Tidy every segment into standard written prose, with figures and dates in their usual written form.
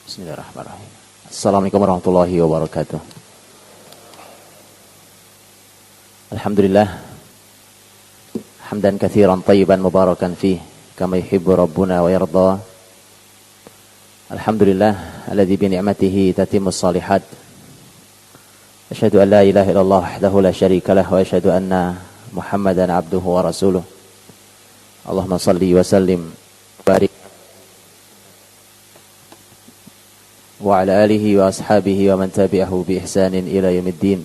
Bismillahirrahmanirrahim. Assalamualaikum warahmatullahi wabarakatuh. Alhamdulillah. Hamdan katsiran tayyiban mubarakan fih kama yuhibbu rabbuna wa yarda. Alhamdulillah alladzi bi ni'matihi tatimmus shalihat. Asyhadu an la ilaha illallah wahdahu la syarika lah wa asyhadu anna Muhammadan abduhu wa rasuluh. Allahumma shalli wa sallim barik wa ala alihi wa ashabihi wa man tabi'ahu bi ihsanin ila yaumiddin.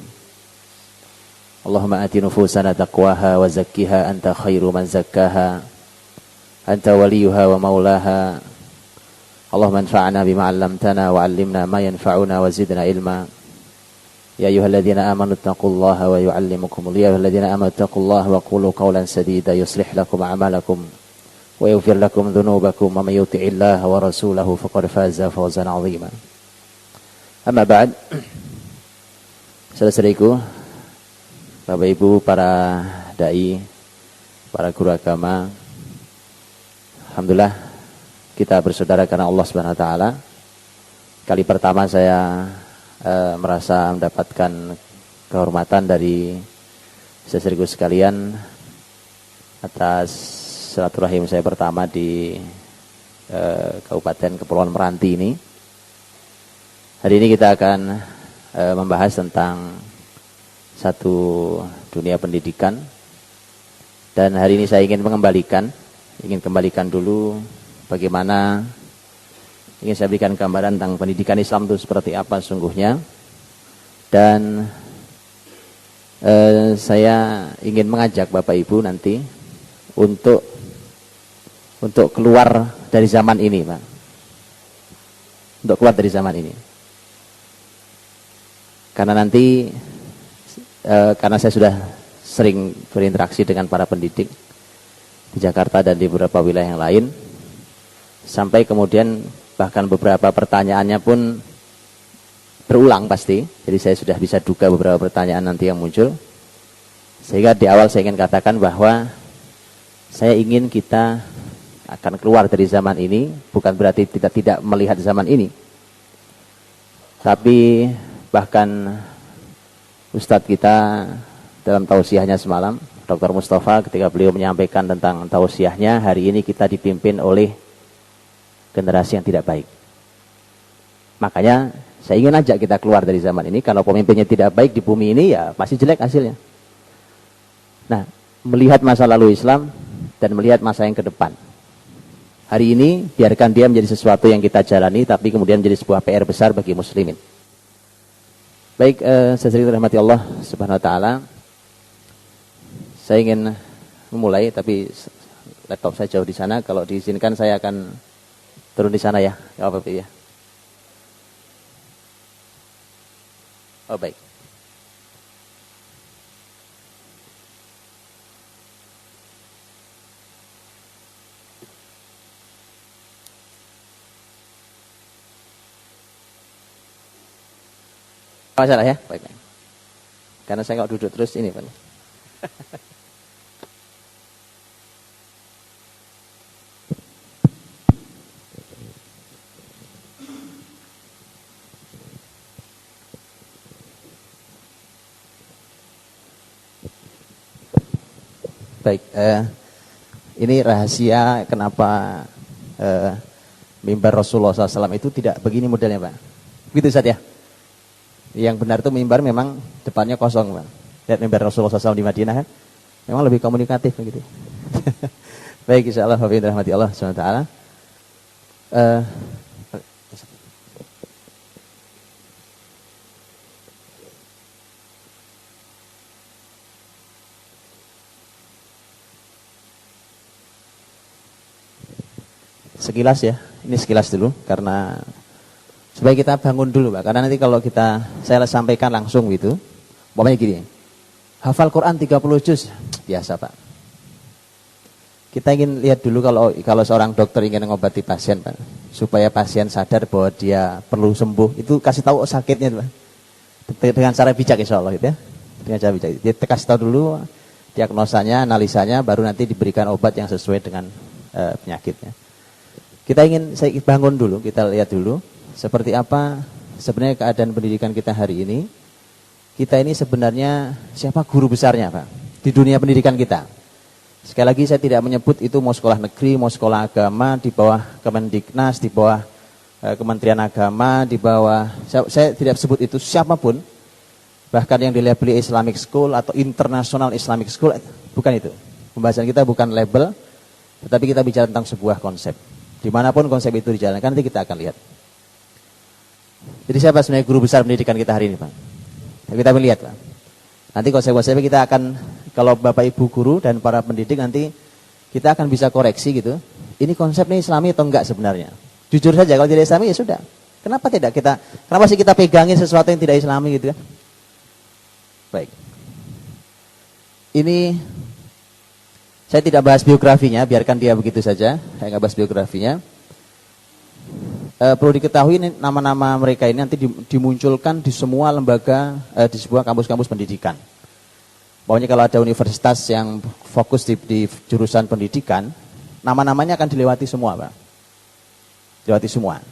Allahumma ati nufusana taqwaha wa zakkiha anta khairu man zakkaha anta waliyuha wa maulaha. Allahumma anfa'na bima 'allamtana wa 'allimna ma yanfa'una wa zidna ilma. Ya ayyuhalladzina amanu taqullaha wa yu'allimukumullah. Ya ayyuhalladzina amanu taqullaha wa qulu qawlan sadida yuslih lakum a'malakum wa yaghfir lakum dhunubakum wa may yuti'illaha wa rasulahu faqad faza fawzan 'azima. Amma ba'd. Saudara-saudariku, Bapak Ibu, para dai, para guru agama, alhamdulillah kita bersaudara karena Allah Subhanahu wa taala. Kali pertama saya merasa mendapatkan kehormatan dari saudaraku sekalian atas silaturahim saya pertama di Kabupaten Kepulauan Meranti ini. Hari ini kita akan membahas tentang satu dunia pendidikan, dan hari ini saya ingin kembalikan dulu bagaimana, ingin saya berikan gambaran tentang pendidikan Islam itu seperti apa sungguhnya, dan saya ingin mengajak Bapak Ibu nanti untuk keluar dari zaman ini, Pak. Untuk keluar dari zaman ini. Karena nanti, karena saya sudah sering berinteraksi dengan para pendidik di Jakarta dan di beberapa wilayah yang lain, sampai kemudian bahkan beberapa pertanyaannya pun berulang pasti. Jadi saya sudah bisa duga beberapa pertanyaan nanti yang muncul. Sehingga di awal saya ingin katakan bahwa saya ingin kita akan keluar dari zaman ini, bukan berarti kita tidak melihat zaman ini. Tapi bahkan Ustadz kita dalam tausiahnya semalam, Dr. Mustafa, ketika beliau menyampaikan tentang tausiahnya, hari ini kita dipimpin oleh generasi yang tidak baik. Makanya saya ingin ajak kita keluar dari zaman ini. Kalau pemimpinnya tidak baik di bumi ini, ya pasti jelek hasilnya. Nah, melihat masa lalu Islam dan melihat masa yang ke depan. Hari ini biarkan dia menjadi sesuatu yang kita jalani, tapi kemudian menjadi sebuah PR besar bagi muslimin. Baik, saya sering dirahmati Allah Subhanahu wa taala. Saya ingin memulai, tapi laptop saya jauh di sana. Kalau diizinkan saya akan turun di sana ya. Ya apa ya? Oh baik. Masalah ya, baik. Karena saya kalau duduk terus ini, Pak. Baik, ini rahasia kenapa mimbar Rasulullah SAW itu tidak begini modelnya, Pak. Begitu Ustaz ya? Yang benar itu mimbar memang depannya kosong, Pak. Lihat mimbar Rasulullah SAW di Madinah kan? Memang lebih komunikatif begitu. Baik, insyaallah hadirin rahmati Allah Subhanahu wa taala. Sekilas ya, ini sekilas dulu karena supaya kita bangun dulu, Pak. Karena nanti kalau saya sampaikan langsung gitu, umpamanya gini, hafal Quran 30 juz, biasa Pak. Kita ingin lihat dulu kalau seorang dokter ingin mengobati pasien, Pak, supaya pasien sadar bahwa dia perlu sembuh, itu kasih tahu sakitnya, Pak. Dengan cara bijak insya Allah gitu ya. Dengan cara bijak. Dia kasih tahu dulu diagnosanya, analisanya, baru nanti diberikan obat yang sesuai dengan penyakitnya. Saya bangun dulu, kita lihat dulu seperti apa sebenarnya keadaan pendidikan kita hari ini. Kita ini sebenarnya siapa guru besarnya, Pak, di dunia pendidikan kita. Sekali lagi saya tidak menyebut itu mau sekolah negeri, mau sekolah agama, di bawah Kemendiknas, di bawah Kementerian Agama, di bawah, saya tidak sebut itu siapapun, bahkan yang dilabeli Islamic School atau International Islamic School, bukan itu. Pembahasan kita bukan label, tetapi kita bicara tentang sebuah konsep. Dimanapun konsep itu dijalankan, nanti kita akan lihat. Jadi siapa sebenarnya guru besar pendidikan kita hari ini, Pak? Kita lihat, Pak. Nanti konsep-konsepnya kita akan, kalau Bapak Ibu guru dan para pendidik nanti kita akan bisa koreksi gitu. Ini konsep ini Islami atau enggak sebenarnya? Jujur saja, kalau tidak Islami ya sudah. Kenapa tidak kita? Kenapa sih kita pegangin sesuatu yang tidak Islami gitu kan? Baik. Ini saya tidak bahas biografinya, biarkan dia begitu saja. Saya nggak bahas biografinya. Perlu diketahui ini, nama-nama mereka ini nanti dimunculkan di semua lembaga, di sebuah kampus-kampus pendidikan. Pokoknya kalau ada universitas yang fokus di jurusan pendidikan, nama-namanya akan dilewati semua, Pak. Dilewati semua.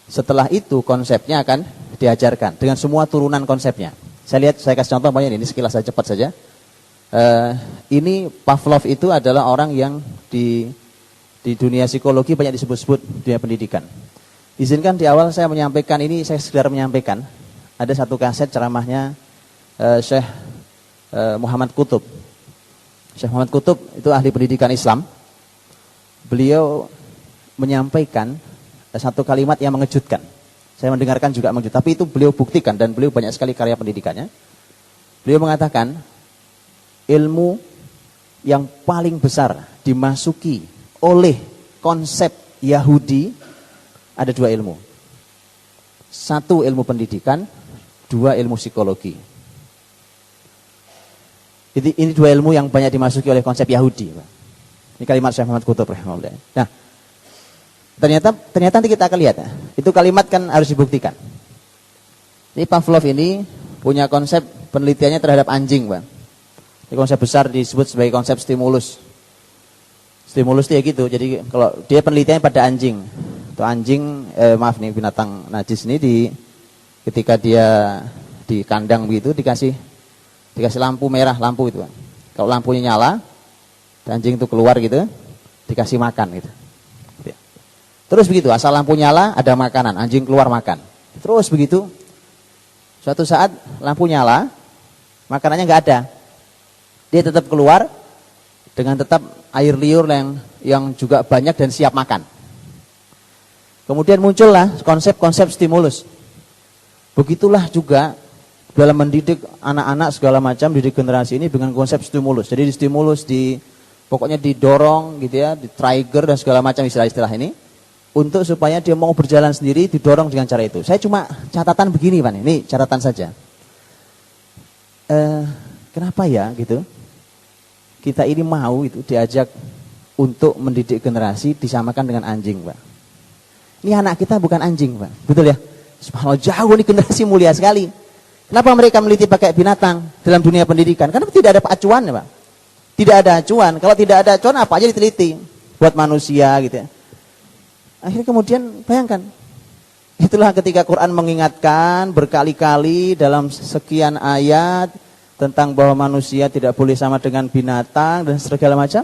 Setelah itu konsepnya akan diajarkan dengan semua turunan konsepnya. Saya kasih contoh, pokoknya ini sekilas saja, cepat saja. Ini Pavlov itu adalah orang yang di dunia psikologi banyak disebut-sebut dunia pendidikan. Izinkan di awal saya menyampaikan ini, saya sekedar menyampaikan. Ada satu kaset ceramahnya Syekh Muhammad Qutub. Syekh Muhammad Qutub itu ahli pendidikan Islam. Beliau menyampaikan satu kalimat yang mengejutkan. Saya mendengarkan juga mengejutkan, tapi itu beliau buktikan dan beliau banyak sekali karya pendidikannya. Beliau mengatakan, ilmu yang paling besar dimasuki oleh konsep Yahudi ada dua ilmu. Satu ilmu pendidikan, dua ilmu psikologi. Jadi ini dua ilmu yang banyak dimasuki oleh konsep Yahudi. Ini kalimat Syekh Muhammad Qutub rahimahullah. Nah, ternyata nanti kita akan lihat ya. Itu kalimat kan harus dibuktikan. Ini Pavlov ini punya konsep penelitiannya terhadap anjing, Bang. Ini konsep besar disebut sebagai konsep stimulus. Stimulus itu ya gitu. Jadi kalau dia penelitiannya pada anjing. Itu anjing, maaf nih, binatang najis ini ketika dia di kandang begitu dikasih lampu merah, lampu itu. Kalau lampunya nyala, anjing itu keluar gitu, dikasih makan gitu. Terus begitu, asal lampu nyala ada makanan, anjing keluar makan. Terus begitu, suatu saat lampu nyala, makanannya nggak ada. Dia tetap keluar dengan tetap air liur yang juga banyak dan siap makan. Kemudian muncullah konsep-konsep stimulus. Begitulah juga dalam mendidik anak-anak segala macam, didik generasi ini dengan konsep stimulus. Jadi distimulus, pokoknya didorong gitu ya, di-trigger dan segala macam istilah-istilah ini. Untuk supaya dia mau berjalan sendiri, didorong dengan cara itu. Saya cuma catatan begini, Pak. Ini catatan saja. Kenapa ya gitu? Kita ini mau itu diajak untuk mendidik generasi disamakan dengan anjing, Pak. Ini anak kita bukan anjing, Pak. Betul ya? Subhanallah, jauh nih generasi mulia sekali. Kenapa mereka meneliti pakai binatang dalam dunia pendidikan? Karena tidak ada acuan ya, Pak. Tidak ada acuan. Kalau tidak ada acuan, apa aja diteliti buat manusia gitu ya. Akhirnya kemudian bayangkan, itulah ketika Quran mengingatkan berkali-kali dalam sekian ayat tentang bahwa manusia tidak boleh sama dengan binatang dan segala macam.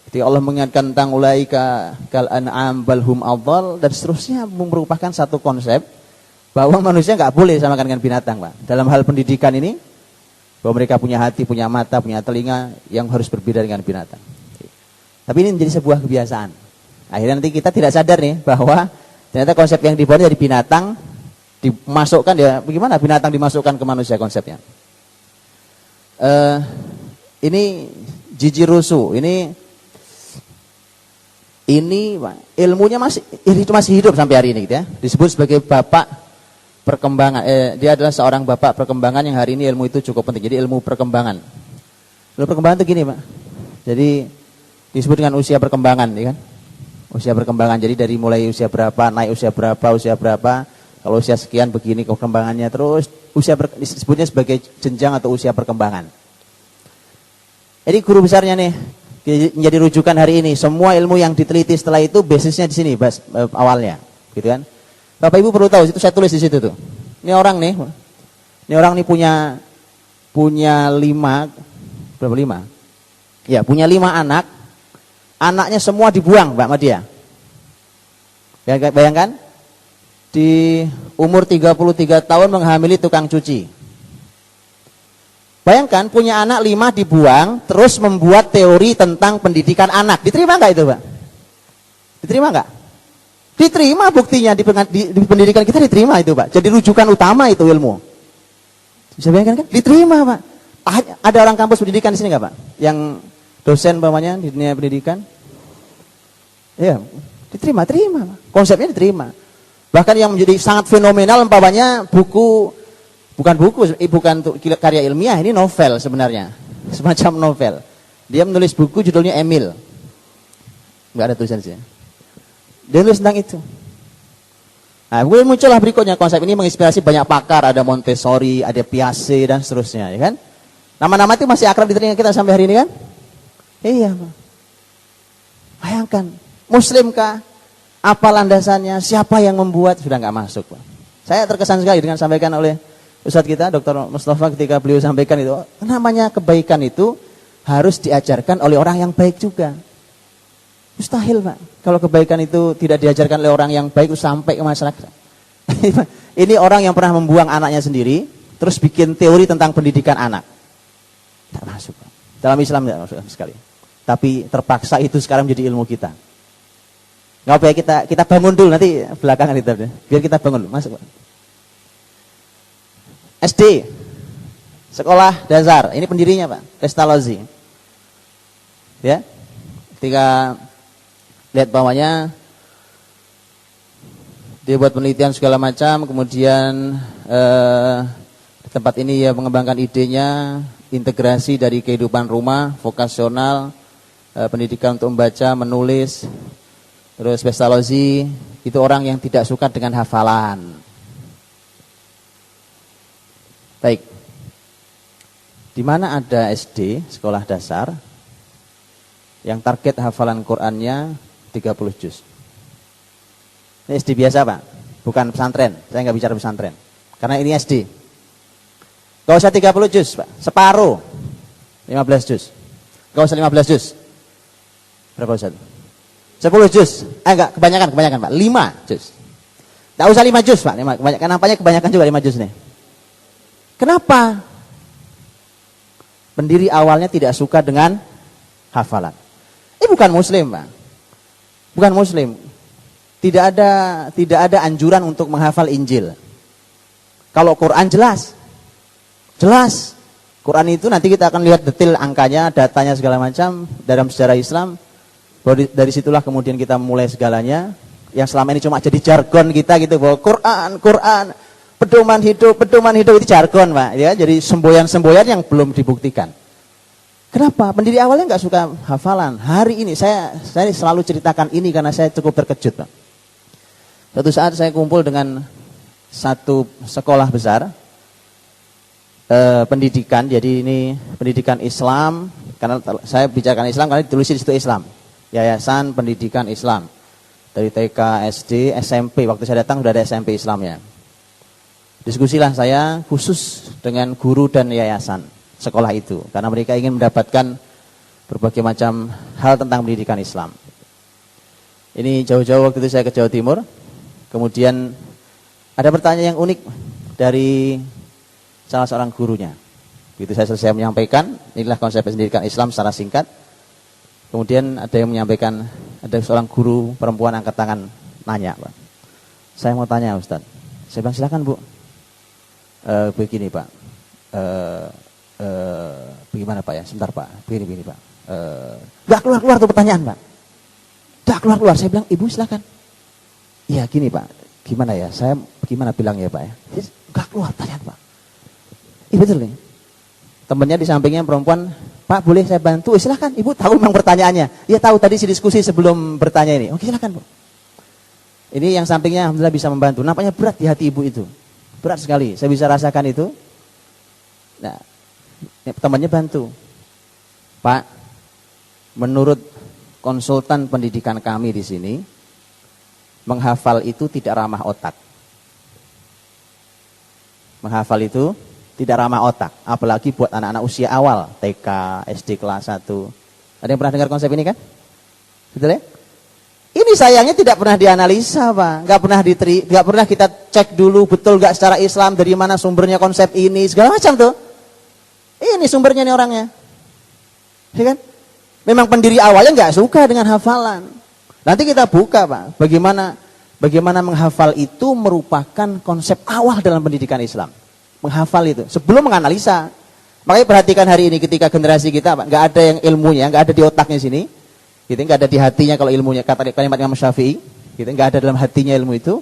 Ketika Allah mengingatkan tentang ulaika kal an'am bal hum adhal dan seterusnya, merupakan satu konsep bahwa manusia nggak boleh samakan dengan binatang, Pak. Dalam hal pendidikan ini, bahwa mereka punya hati, punya mata, punya telinga yang harus berbeda dengan binatang. Tapi ini menjadi sebuah kebiasaan. Akhirnya nanti kita tidak sadar nih bahwa ternyata konsep yang dibawa dari binatang dimasukkan ya, bagaimana binatang dimasukkan ke manusia konsepnya. Ini Jiji Rusu, ini ilmunya masih hidup sampai hari ini gitu ya. Disebut sebagai bapak perkembangan. Dia adalah seorang bapak perkembangan yang hari ini ilmu itu cukup penting. Jadi ilmu perkembangan. Ilmu perkembangan itu gini, Pak. Jadi disebut dengan usia perkembangan, ya kan? Usia perkembangan, jadi dari mulai usia berapa, naik usia berapa, kalau usia sekian begini perkembangannya, terus disebutnya sebagai jenjang atau usia perkembangan. Jadi guru besarnya nih, menjadi rujukan hari ini, semua ilmu yang diteliti setelah itu basisnya di sini awalnya, gitu kan? Bapak Ibu perlu tahu, itu saya tulis di situ tuh. Ini orang nih punya 5, berapa 5? Ya, punya 5 anak. Anaknya semua dibuang, Mbak Madia. Bayangkan, di umur 33 tahun menghamili tukang cuci. Bayangkan punya anak 5 dibuang, terus membuat teori tentang pendidikan anak. Diterima nggak itu, Pak? Diterima nggak? Diterima, buktinya di pendidikan kita diterima itu, Pak. Jadi rujukan utama itu ilmu. Bisa bayangkan kan? Diterima, Pak. Ada orang kampus pendidikan di sini nggak, Pak? Yang dosen umpamanya di dunia pendidikan? Ya, diterima, Pak. Konsepnya diterima. Bahkan yang menjadi sangat fenomenal umpamanya bukan karya ilmiah, ini novel sebenarnya. Semacam novel. Dia menulis buku judulnya Emil. Enggak ada tulisan sih. Dia nulis tentang itu. Nah, kemudian muncullah berikutnya konsep ini menginspirasi banyak pakar, ada Montessori, ada Piaget dan seterusnya, ya kan? Nama-nama itu masih akrab di telinga kita sampai hari ini kan? Iya, Pak. Bayangkan, Muslimkah? Apa landasannya? Siapa yang membuat? Sudah nggak masuk, Pak. Saya terkesan sekali dengan sampaikan oleh Ustadz kita, Dr. Mustafa, ketika beliau sampaikan itu, namanya kebaikan itu harus diajarkan oleh orang yang baik juga. Mustahil, Pak. Kalau kebaikan itu tidak diajarkan oleh orang yang baik sampai ke masyarakat. Ini orang yang pernah membuang anaknya sendiri, terus bikin teori tentang pendidikan anak. Tidak masuk, Pak. Dalam Islam tidak masuk sekali. Tapi terpaksa itu sekarang menjadi ilmu kita. Nggak apa ya, kita bangun dulu, nanti belakangan itu. Biar kita bangun dulu, masuk, Pak. SD, sekolah dasar, ini pendirinya, Pak, Pestalozzi. Ya, ketika lihat bawahnya, dia buat penelitian segala macam, kemudian di tempat ini ya mengembangkan idenya, integrasi dari kehidupan rumah, vokasional, pendidikan untuk membaca, menulis. Terus Pestalozzi itu orang yang tidak suka dengan hafalan. Baik, di mana ada SD, sekolah dasar, yang target hafalan Qur'annya 30 juz. Ini SD biasa, Pak, bukan pesantren. Saya nggak bicara pesantren, karena ini SD. Gak usah 30 juz, Pak, separuh, 15 juz. Gak usah 15 juz. Berapa Ustaz? 10 juz. Enggak, kebanyakan Pak, 5 juz. Gak usah 5 juz, Pak, kebanyakan. Nampaknya kebanyakan juga 5 juz nih. Kenapa? Pendiri awalnya tidak suka dengan hafalan. Ini bukan Muslim, Pak. Bukan Muslim. Tidak ada anjuran untuk menghafal Injil. Kalau Quran jelas. Quran itu nanti kita akan lihat detail angkanya, datanya segala macam dalam sejarah Islam. Dari situlah kemudian kita mulai segalanya. Yang selama ini cuma jadi jargon kita gitu, bahwa Quran, pedoman hidup itu jargon, Pak. Ya, jadi semboyan-semboyan yang belum dibuktikan. Kenapa? Pendiri awalnya nggak suka hafalan. Hari ini saya selalu ceritakan ini karena saya cukup terkejut, Pak. Suatu saat saya kumpul dengan satu sekolah besar pendidikan. Jadi ini pendidikan Islam, karena saya bicarakan Islam karena ditulis di situ Islam. Yayasan Pendidikan Islam. Dari TK, SD, SMP. Waktu saya datang sudah ada SMP Islamnya. Diskusilah saya khusus dengan guru dan yayasan sekolah itu, karena mereka ingin mendapatkan berbagai macam hal tentang pendidikan Islam. Ini jauh-jauh waktu itu saya ke Jawa Timur. Kemudian ada pertanyaan yang unik dari salah seorang gurunya. Begitu saya selesai menyampaikan, inilah konsep pendidikan Islam secara singkat. Kemudian ada yang menyampaikan, ada seorang guru perempuan angkat tangan nanya, Pak. Saya mau tanya, Ustaz. Saya bilang silakan, Bu. Begini, Pak. Bagaimana, Pak ya? Sebentar, Pak. Begini, Pak. Nggak keluar tuh pertanyaan, Pak. Nggak keluar. Saya bilang, Ibu silakan. Iya, gini, Pak. Gimana ya? Saya gimana bilangnya, Pak ya? Nggak keluar pertanyaan, Pak. Iya betul nih. Temannya di sampingnya perempuan, Pak boleh saya bantu? Silakan. Ibu tahu memang pertanyaannya. Iya tahu, tadi si diskusi sebelum bertanya ini. Oke silakan, Bu. Ini yang sampingnya alhamdulillah bisa membantu. Nampaknya berat di hati ibu itu. Berat sekali. Saya bisa rasakan itu. Nah, temannya bantu. Pak, menurut konsultan pendidikan kami di sini, menghafal itu tidak ramah otak. Menghafal itu tidak ramah otak, apalagi buat anak-anak usia awal, TK, SD kelas 1. Ada yang pernah dengar konsep ini kan? Betul ya? Ini sayangnya tidak pernah dianalisa, Pak. Nggak pernah kita cek dulu betul nggak secara Islam dari mana sumbernya konsep ini, segala macam tuh. Ini sumbernya nih orangnya. Ya kan? Memang pendiri awalnya nggak suka dengan hafalan. Nanti kita buka, Pak. Bagaimana menghafal itu merupakan konsep awal dalam pendidikan Islam. Menghafal itu sebelum menganalisa. Makanya perhatikan hari ini ketika generasi kita, Pak, nggak ada yang ilmunya, nggak ada di otaknya sini. Gitu, nggak ada di hatinya kalau ilmunya, kata kalimat Imam Syafi'i, gitu, nggak ada dalam hatinya ilmu itu.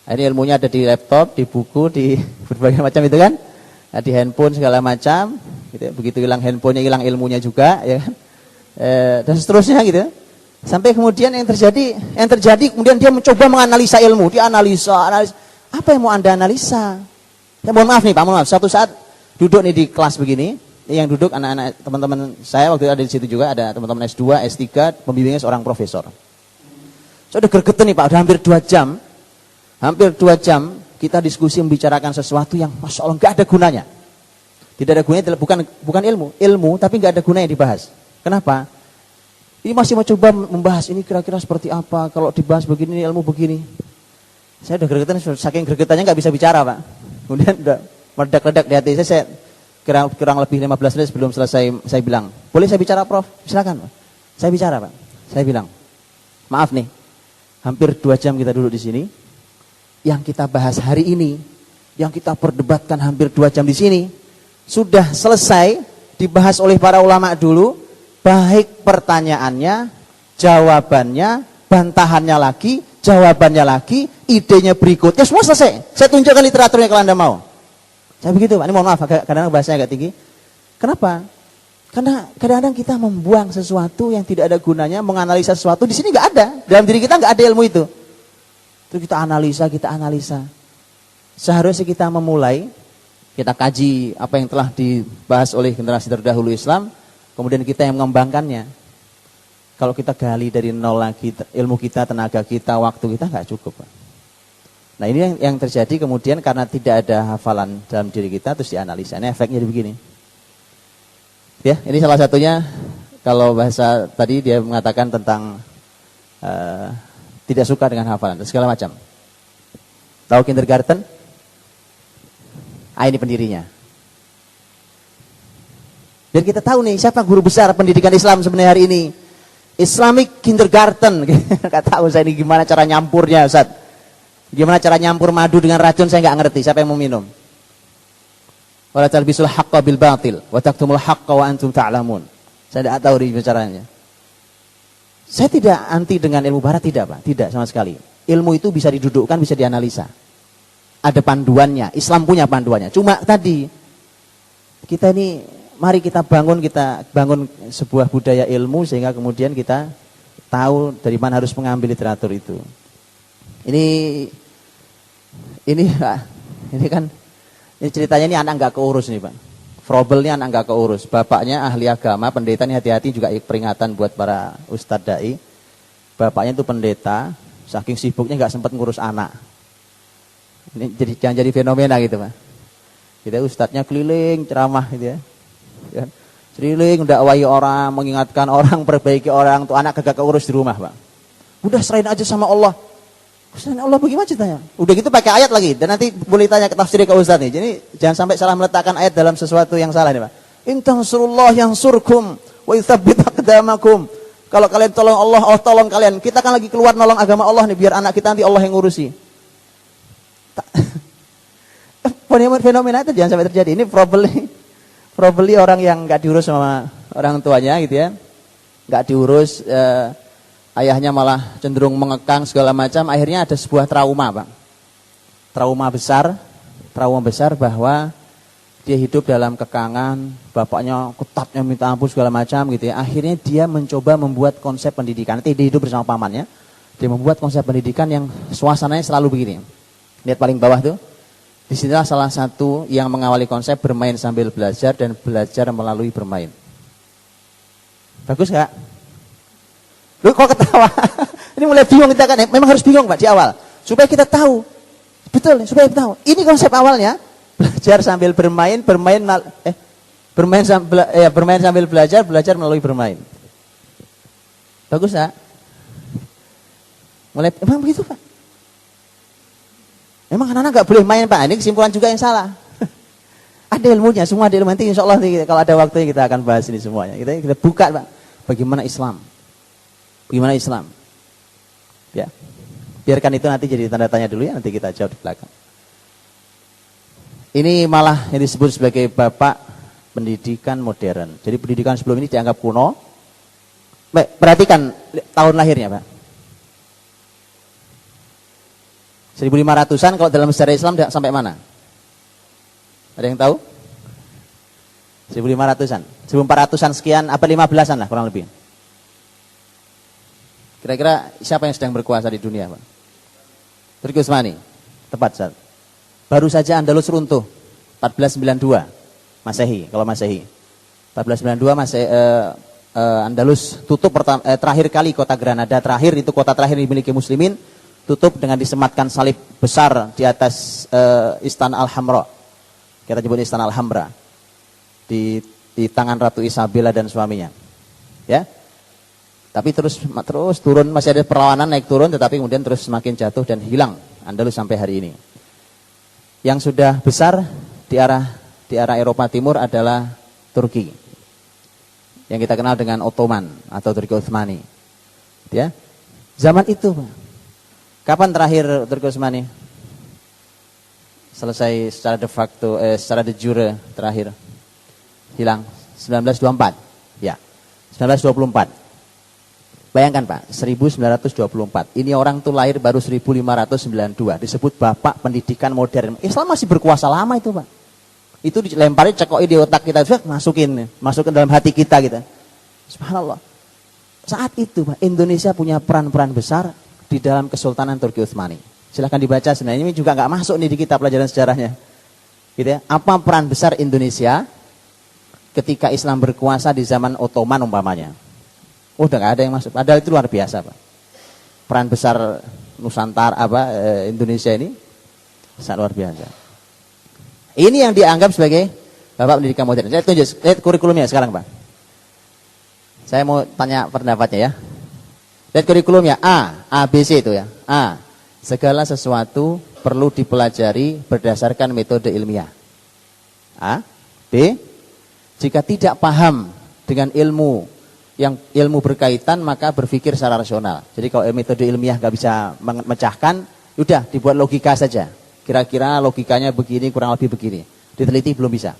Ini ilmunya ada di laptop, di buku, di berbagai macam itu kan, di handphone segala macam. Gitu, begitu hilang handphonenya, hilang ilmunya juga, ya kan, dan seterusnya gitu. Sampai kemudian yang terjadi kemudian dia mencoba menganalisa ilmu, analisa. Apa yang mau Anda analisa? Ya, mohon maaf nih Pak, mohon maaf. Suatu saat duduk nih di kelas begini. Yang duduk anak-anak teman-teman saya waktu itu ada di situ juga, ada teman-teman S2, S3, pembimbingnya seorang profesor. Saya udah gregetan nih Pak, udah hampir 2 jam. Hampir 2 jam kita diskusi membicarakan sesuatu yang Masya Allah nggak ada gunanya. Tidak ada gunanya, bukan ilmu tapi nggak ada gunanya dibahas. Kenapa? Ini masih mau coba membahas ini kira-kira seperti apa, kalau dibahas begini ilmu begini. Saya udah gregetan, saking gregetannya nggak bisa bicara Pak. Kemudian udah meledak-ledak di hati saya kurang lebih 15 menit sebelum selesai, saya bilang, boleh saya bicara Prof? Silakan Pak. Saya bicara Pak. Saya bilang, maaf nih, hampir 2 jam kita duduk di sini, yang kita bahas hari ini, yang kita perdebatkan hampir 2 jam di sini, sudah selesai dibahas oleh para ulama dulu, baik pertanyaannya, jawabannya, bantahannya lagi, jawabannya lagi, idenya berikutnya, semua selesai. Saya tunjukkan literaturnya kalau Anda mau. Saya begitu Pak, ini mohon maaf, kadang-kadang bahasanya agak tinggi. Kenapa? Karena kadang-kadang kita membuang sesuatu yang tidak ada gunanya, menganalisa sesuatu, di sini nggak ada. Dalam diri kita nggak ada ilmu itu. Itu kita analisa. Seharusnya kita memulai, kita kaji apa yang telah dibahas oleh generasi terdahulu Islam, kemudian kita yang mengembangkannya. Kalau kita gali dari nol lagi, ilmu kita, tenaga kita, waktu kita nggak cukup Pak. Nah ini yang terjadi kemudian karena tidak ada hafalan dalam diri kita terus dianalisa. Ini efeknya begini. Ya, ini salah satunya kalau bahasa tadi dia mengatakan tentang tidak suka dengan hafalan dan segala macam. Tahu kindergarten? Ini pendirinya. Biar kita tahu nih siapa guru besar pendidikan Islam sebenarnya hari ini. Islamic Kindergarten. Nggak tahu saya ini gimana cara nyampurnya Ustaz. Gimana cara nyampur madu dengan racun saya nggak ngerti. Siapa yang mau minum? Wala talbisul haqqa bil batil wa taktumul haqqa wa antum ta'lamun. Saya tidak tahu di caranya. Saya tidak anti dengan ilmu barat, tidak Pak, tidak sama sekali. Ilmu itu bisa didudukkan, bisa dianalisa. Ada panduannya, Islam punya panduannya. Cuma tadi kita ini mari kita bangun sebuah budaya ilmu sehingga kemudian kita tahu dari mana harus mengambil literatur itu. Ini Pak, ini kan ini ceritanya ini anak nggak keurus nih Pak. Problemnya anak nggak keurus. Bapaknya ahli agama, pendeta, ini hati-hati juga peringatan buat para ustadz dai. Bapaknya itu pendeta, saking sibuknya nggak sempat ngurus anak. Ini jangan jadi fenomena gitu Pak. Kita ustadznya keliling ceramah gitu ya. Keliling dakwahi orang, mengingatkan orang, perbaiki orang, tuh anak kagak keurus di rumah Pak. Udah serahin aja sama Allah. Ustaz, Allah bagaimana ceritanya? Udah gitu pakai ayat lagi. Dan nanti boleh tanya ke tafsir ke Ustaz nih. Jadi jangan sampai salah meletakkan ayat dalam sesuatu yang salah nih Pak. In tansurullah yansurkum wa yutsabbit aqdamakum. Kalau kalian tolong Allah, Allah tolong kalian. Kita kan lagi keluar nolong agama Allah nih biar anak kita nanti Allah yang ngurusi. Fenomena itu jangan sampai terjadi. Ini probably orang yang enggak diurus sama orang tuanya gitu ya. Enggak diurus ayahnya malah cenderung mengekang segala macam, akhirnya ada sebuah trauma Pak. Trauma besar bahwa dia hidup dalam kekangan, bapaknya ketatnya minta ampun segala macam gitu ya. Akhirnya dia mencoba membuat konsep pendidikan, nanti dia hidup bersama pamannya, dia membuat konsep pendidikan yang suasananya selalu begini. Lihat paling bawah tuh, disinilah salah satu yang mengawali konsep bermain sambil belajar dan belajar melalui bermain. Bagus gak? Lu kok ketawa? Ini mulai bingung kita kan. Memang harus bingung Pak di awal. Supaya kita tahu. Betul, supaya kita tahu. Ini konsep awalnya. Belajar sambil bermain, bermain sambil belajar, belajar melalui bermain. Bagus, Pak? Mulai emang begitu, Pak? Emang anak-anak nggak boleh main, Pak? Ini kesimpulan juga yang salah. Ada ilmunya, semua ada ilmu. Nanti insya Allah kalau ada waktunya kita akan bahas ini semuanya. Kita buka, Pak. Bagaimana Islam? Bagaimana Islam? Ya. Biarkan itu nanti jadi tanda tanya dulu ya, nanti kita jawab di belakang. Ini malah yang disebut sebagai bapak pendidikan modern. Jadi pendidikan sebelum ini dianggap kuno. Baik, perhatikan tahun lahirnya, Pak. 1500-an kalau dalam sejarah Islam sampai mana? Ada yang tahu? 1500-an. 1400-an sekian, apa 15-an lah kurang lebih. Kira-kira siapa yang sedang berkuasa di dunia, Pak? Turki Utsmani. Tepat, Ustaz. Baru saja Andalus runtuh 1492 Masehi, kalau Masehi. 1492 Andalus tutup terakhir kali kota Granada, terakhir itu kota terakhir dimiliki muslimin, tutup dengan disematkan salib besar di atas Istana Al-Hamra. Kita nyebut Istana Al-Hamra. Di tangan Ratu Isabella dan suaminya. Ya. Tapi terus turun, masih ada perlawanan naik turun, tetapi kemudian terus semakin jatuh dan hilang Andalus sampai hari ini. Yang sudah besar di arah Eropa Timur adalah Turki. Yang kita kenal dengan Ottoman atau Turki Utsmani. Ya. Zaman itu, Pak. Kapan terakhir Turki Utsmani selesai secara de facto, secara de jure terakhir? Hilang 1924. Ya. 1924. Bayangkan, Pak, 1924. Ini orang tuh lahir baru 1592. Disebut bapak pendidikan modern. Islam masih berkuasa lama itu, Pak. Itu dilempari, cekoi di otak kita, masukin dalam hati kita gitu. Subhanallah. Saat itu, Pak, Indonesia punya peran-peran besar di dalam Kesultanan Turki Utsmani. Silahkan dibaca, sebenarnya ini juga nggak masuk nih di kitab pelajaran sejarahnya. Gitu ya. Apa peran besar Indonesia ketika Islam berkuasa di zaman Ottoman umpamanya? Udah nggak ada yang masuk. Padahal itu luar biasa, Pak. Peran besar Nusantara Indonesia ini sangat luar biasa. Ini yang dianggap sebagai bapak pendidikan modern. Saya tunjuk lihat kurikulumnya sekarang, Pak. Saya mau tanya pendapatnya ya. Lihat kurikulumnya A, B, C itu ya. A, segala sesuatu perlu dipelajari berdasarkan metode ilmiah. A, B, jika tidak paham dengan ilmu berkaitan maka berpikir secara rasional. Jadi kalau metode ilmiah nggak bisa memecahkan, udah dibuat logika saja. Kira-kira logikanya begini, kurang lebih begini. Diteliti belum bisa.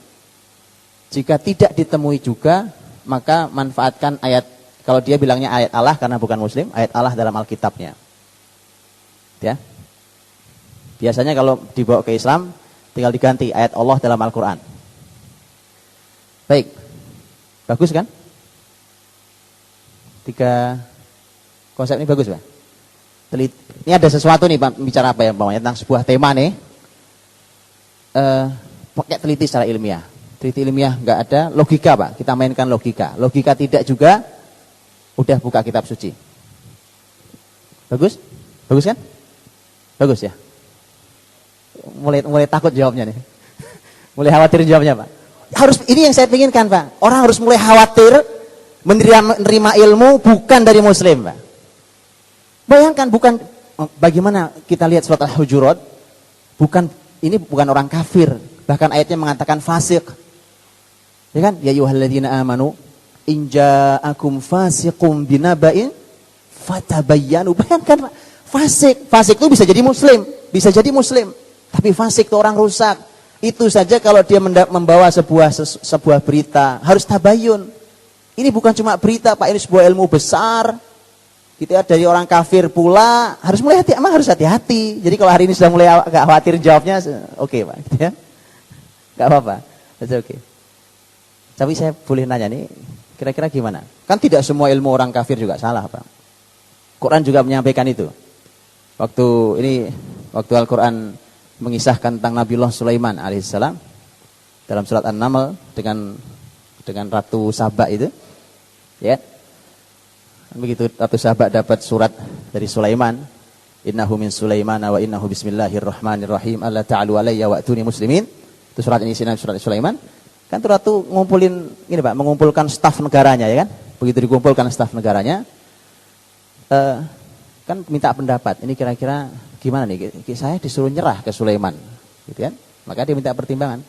Jika tidak ditemui juga, maka manfaatkan ayat, kalau dia bilangnya ayat Allah karena bukan muslim, ayat Allah dalam Alkitabnya. Ya. Biasanya kalau dibawa ke Islam, tinggal diganti ayat Allah dalam Al-Quran. Baik. Bagus kan? 3 konsep ini bagus, Pak. Ini ada sesuatu nih, Pak, bicara apa ya, Pak, tentang sebuah tema nih. Pakai teliti secara ilmiah. Teliti ilmiah nggak ada, logika, Pak. Kita mainkan logika. Logika tidak juga, udah buka kitab suci. Bagus? Bagus kan? Bagus ya. Mulai takut jawabnya nih. Mulai khawatir jawabnya, Pak. Harus, ini yang saya inginkan, Pak. Orang harus mulai khawatir menerima ilmu bukan dari muslim, Pak. Bayangkan, bagaimana kita lihat surat Al-Hujurat, ini bukan orang kafir, bahkan ayatnya mengatakan fasik. Ya kan? Ya ayyuhalladzina amanu in ja'akum fasiqum binaba'in fatabayyanu. Bayangkan, Pak, fasik itu bisa jadi muslim, tapi fasik itu orang rusak. Itu saja kalau dia membawa sebuah berita harus tabayyun. Ini bukan cuma berita, Pak, ini sebuah ilmu besar. Kita dari orang kafir pula harus hati-hati. Jadi kalau hari ini sudah mulai agak khawatir jawabnya, oke, Pak, gitu ya. Enggak apa-apa. That's okay. Tapi saya boleh nanya nih, kira-kira gimana? Kan tidak semua ilmu orang kafir juga salah, Pak. Quran juga menyampaikan itu. Waktu Al-Quran mengisahkan tentang Nabiullah Sulaiman alaihissalam dalam surat An-Naml dengan Ratu Saba itu. Ya. Begitu Ratu Saba dapat surat dari Sulaiman, innahu min Sulaiman wa innahu bismillahirrahmanirrahim alla ta'alu alayya wa'tuni muslimin. Itu surat ini surat Sulaiman. Kan itu ratu ngumpulin ini Pak, mengumpulkan staf negaranya ya kan. Begitu dikumpulkan staf negaranya, kan minta pendapat. Ini kira-kira gimana nih? Saya disuruh nyerah ke Sulaiman, gitu kan? Maka dia minta pertimbangan.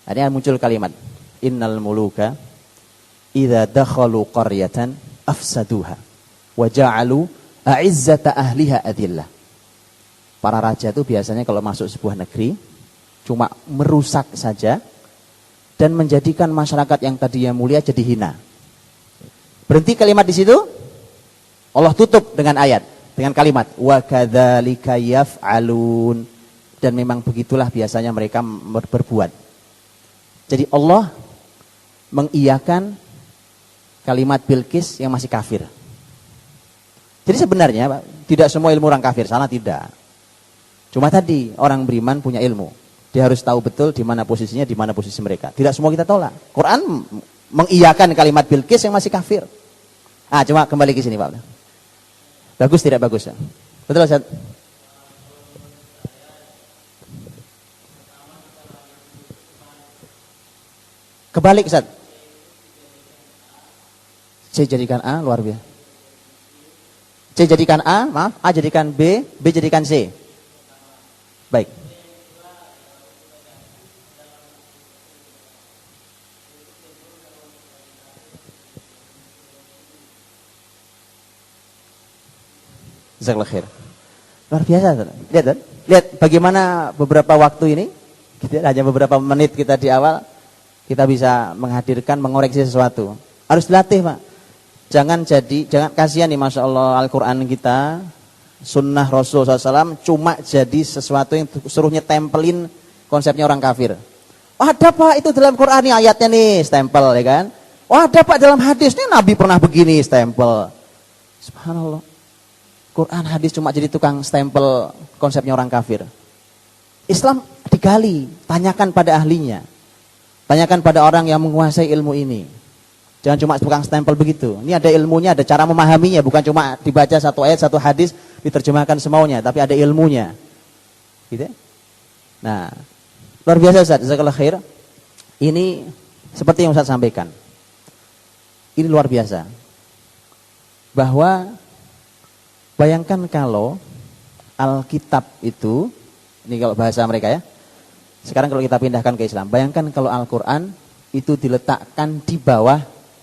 Akhirnya muncul kalimat, Innal muluka idza dakhalu qaryatan afsaduha wa ja'alu a'izzata ahliha adillah. Para raja itu biasanya kalau masuk sebuah negeri cuma merusak saja dan menjadikan masyarakat yang tadinya mulia jadi hina. Berhenti kalimat di situ. Allah tutup dengan ayat, dengan kalimat wa kadzalika yaf'alun, dan memang begitulah biasanya mereka berbuat. Jadi Allah mengiyakan kalimat Bilqis yang masih kafir. Jadi sebenarnya Pak, tidak semua ilmu orang kafir, salah tidak. Cuma tadi orang beriman punya ilmu. Dia harus tahu betul di mana posisinya, di mana posisi mereka. Tidak semua kita tolak. Quran mengiyakan kalimat Bilqis yang masih kafir. Cuma kembali ke sini Pak. Bagus tidak bagus? Ya? Betul Ustaz? Kebalik Ustaz. C jadikan A, luar biasa. C jadikan A, maaf, A jadikan B, B jadikan C. Baik. Jazakallahu khair. Luar biasa. Lihat, lihat bagaimana beberapa waktu ini, hanya beberapa menit kita di awal, kita bisa menghadirkan, mengoreksi sesuatu. Harus dilatih Pak. Jangan kasihan nih Masya Allah Al-Quran kita, Sunnah Rasul SAW cuma jadi sesuatu yang suruhnya tempelin konsepnya orang kafir. Oh ada Pak itu dalam Quran nih ayatnya nih, stempel ya kan. Oh ada Pak dalam hadis nih Nabi pernah begini, stempel. Subhanallah. Quran hadis cuma jadi tukang stempel konsepnya orang kafir. Islam digali, tanyakan pada ahlinya. Tanyakan pada orang yang menguasai ilmu ini. Jangan cuma tukang stempel begitu. Ini ada ilmunya, ada cara memahaminya. Bukan cuma dibaca satu ayat, satu hadis, diterjemahkan semaunya. Tapi ada ilmunya. Gitu. Nah, luar biasa Ustaz. Jazakallahu khair. Ini seperti yang Ustaz sampaikan. Ini luar biasa. Bahwa bayangkan kalau Alkitab itu, ini kalau bahasa mereka ya. Sekarang kalau kita pindahkan ke Islam, bayangkan kalau Al-Quran itu diletakkan di bawah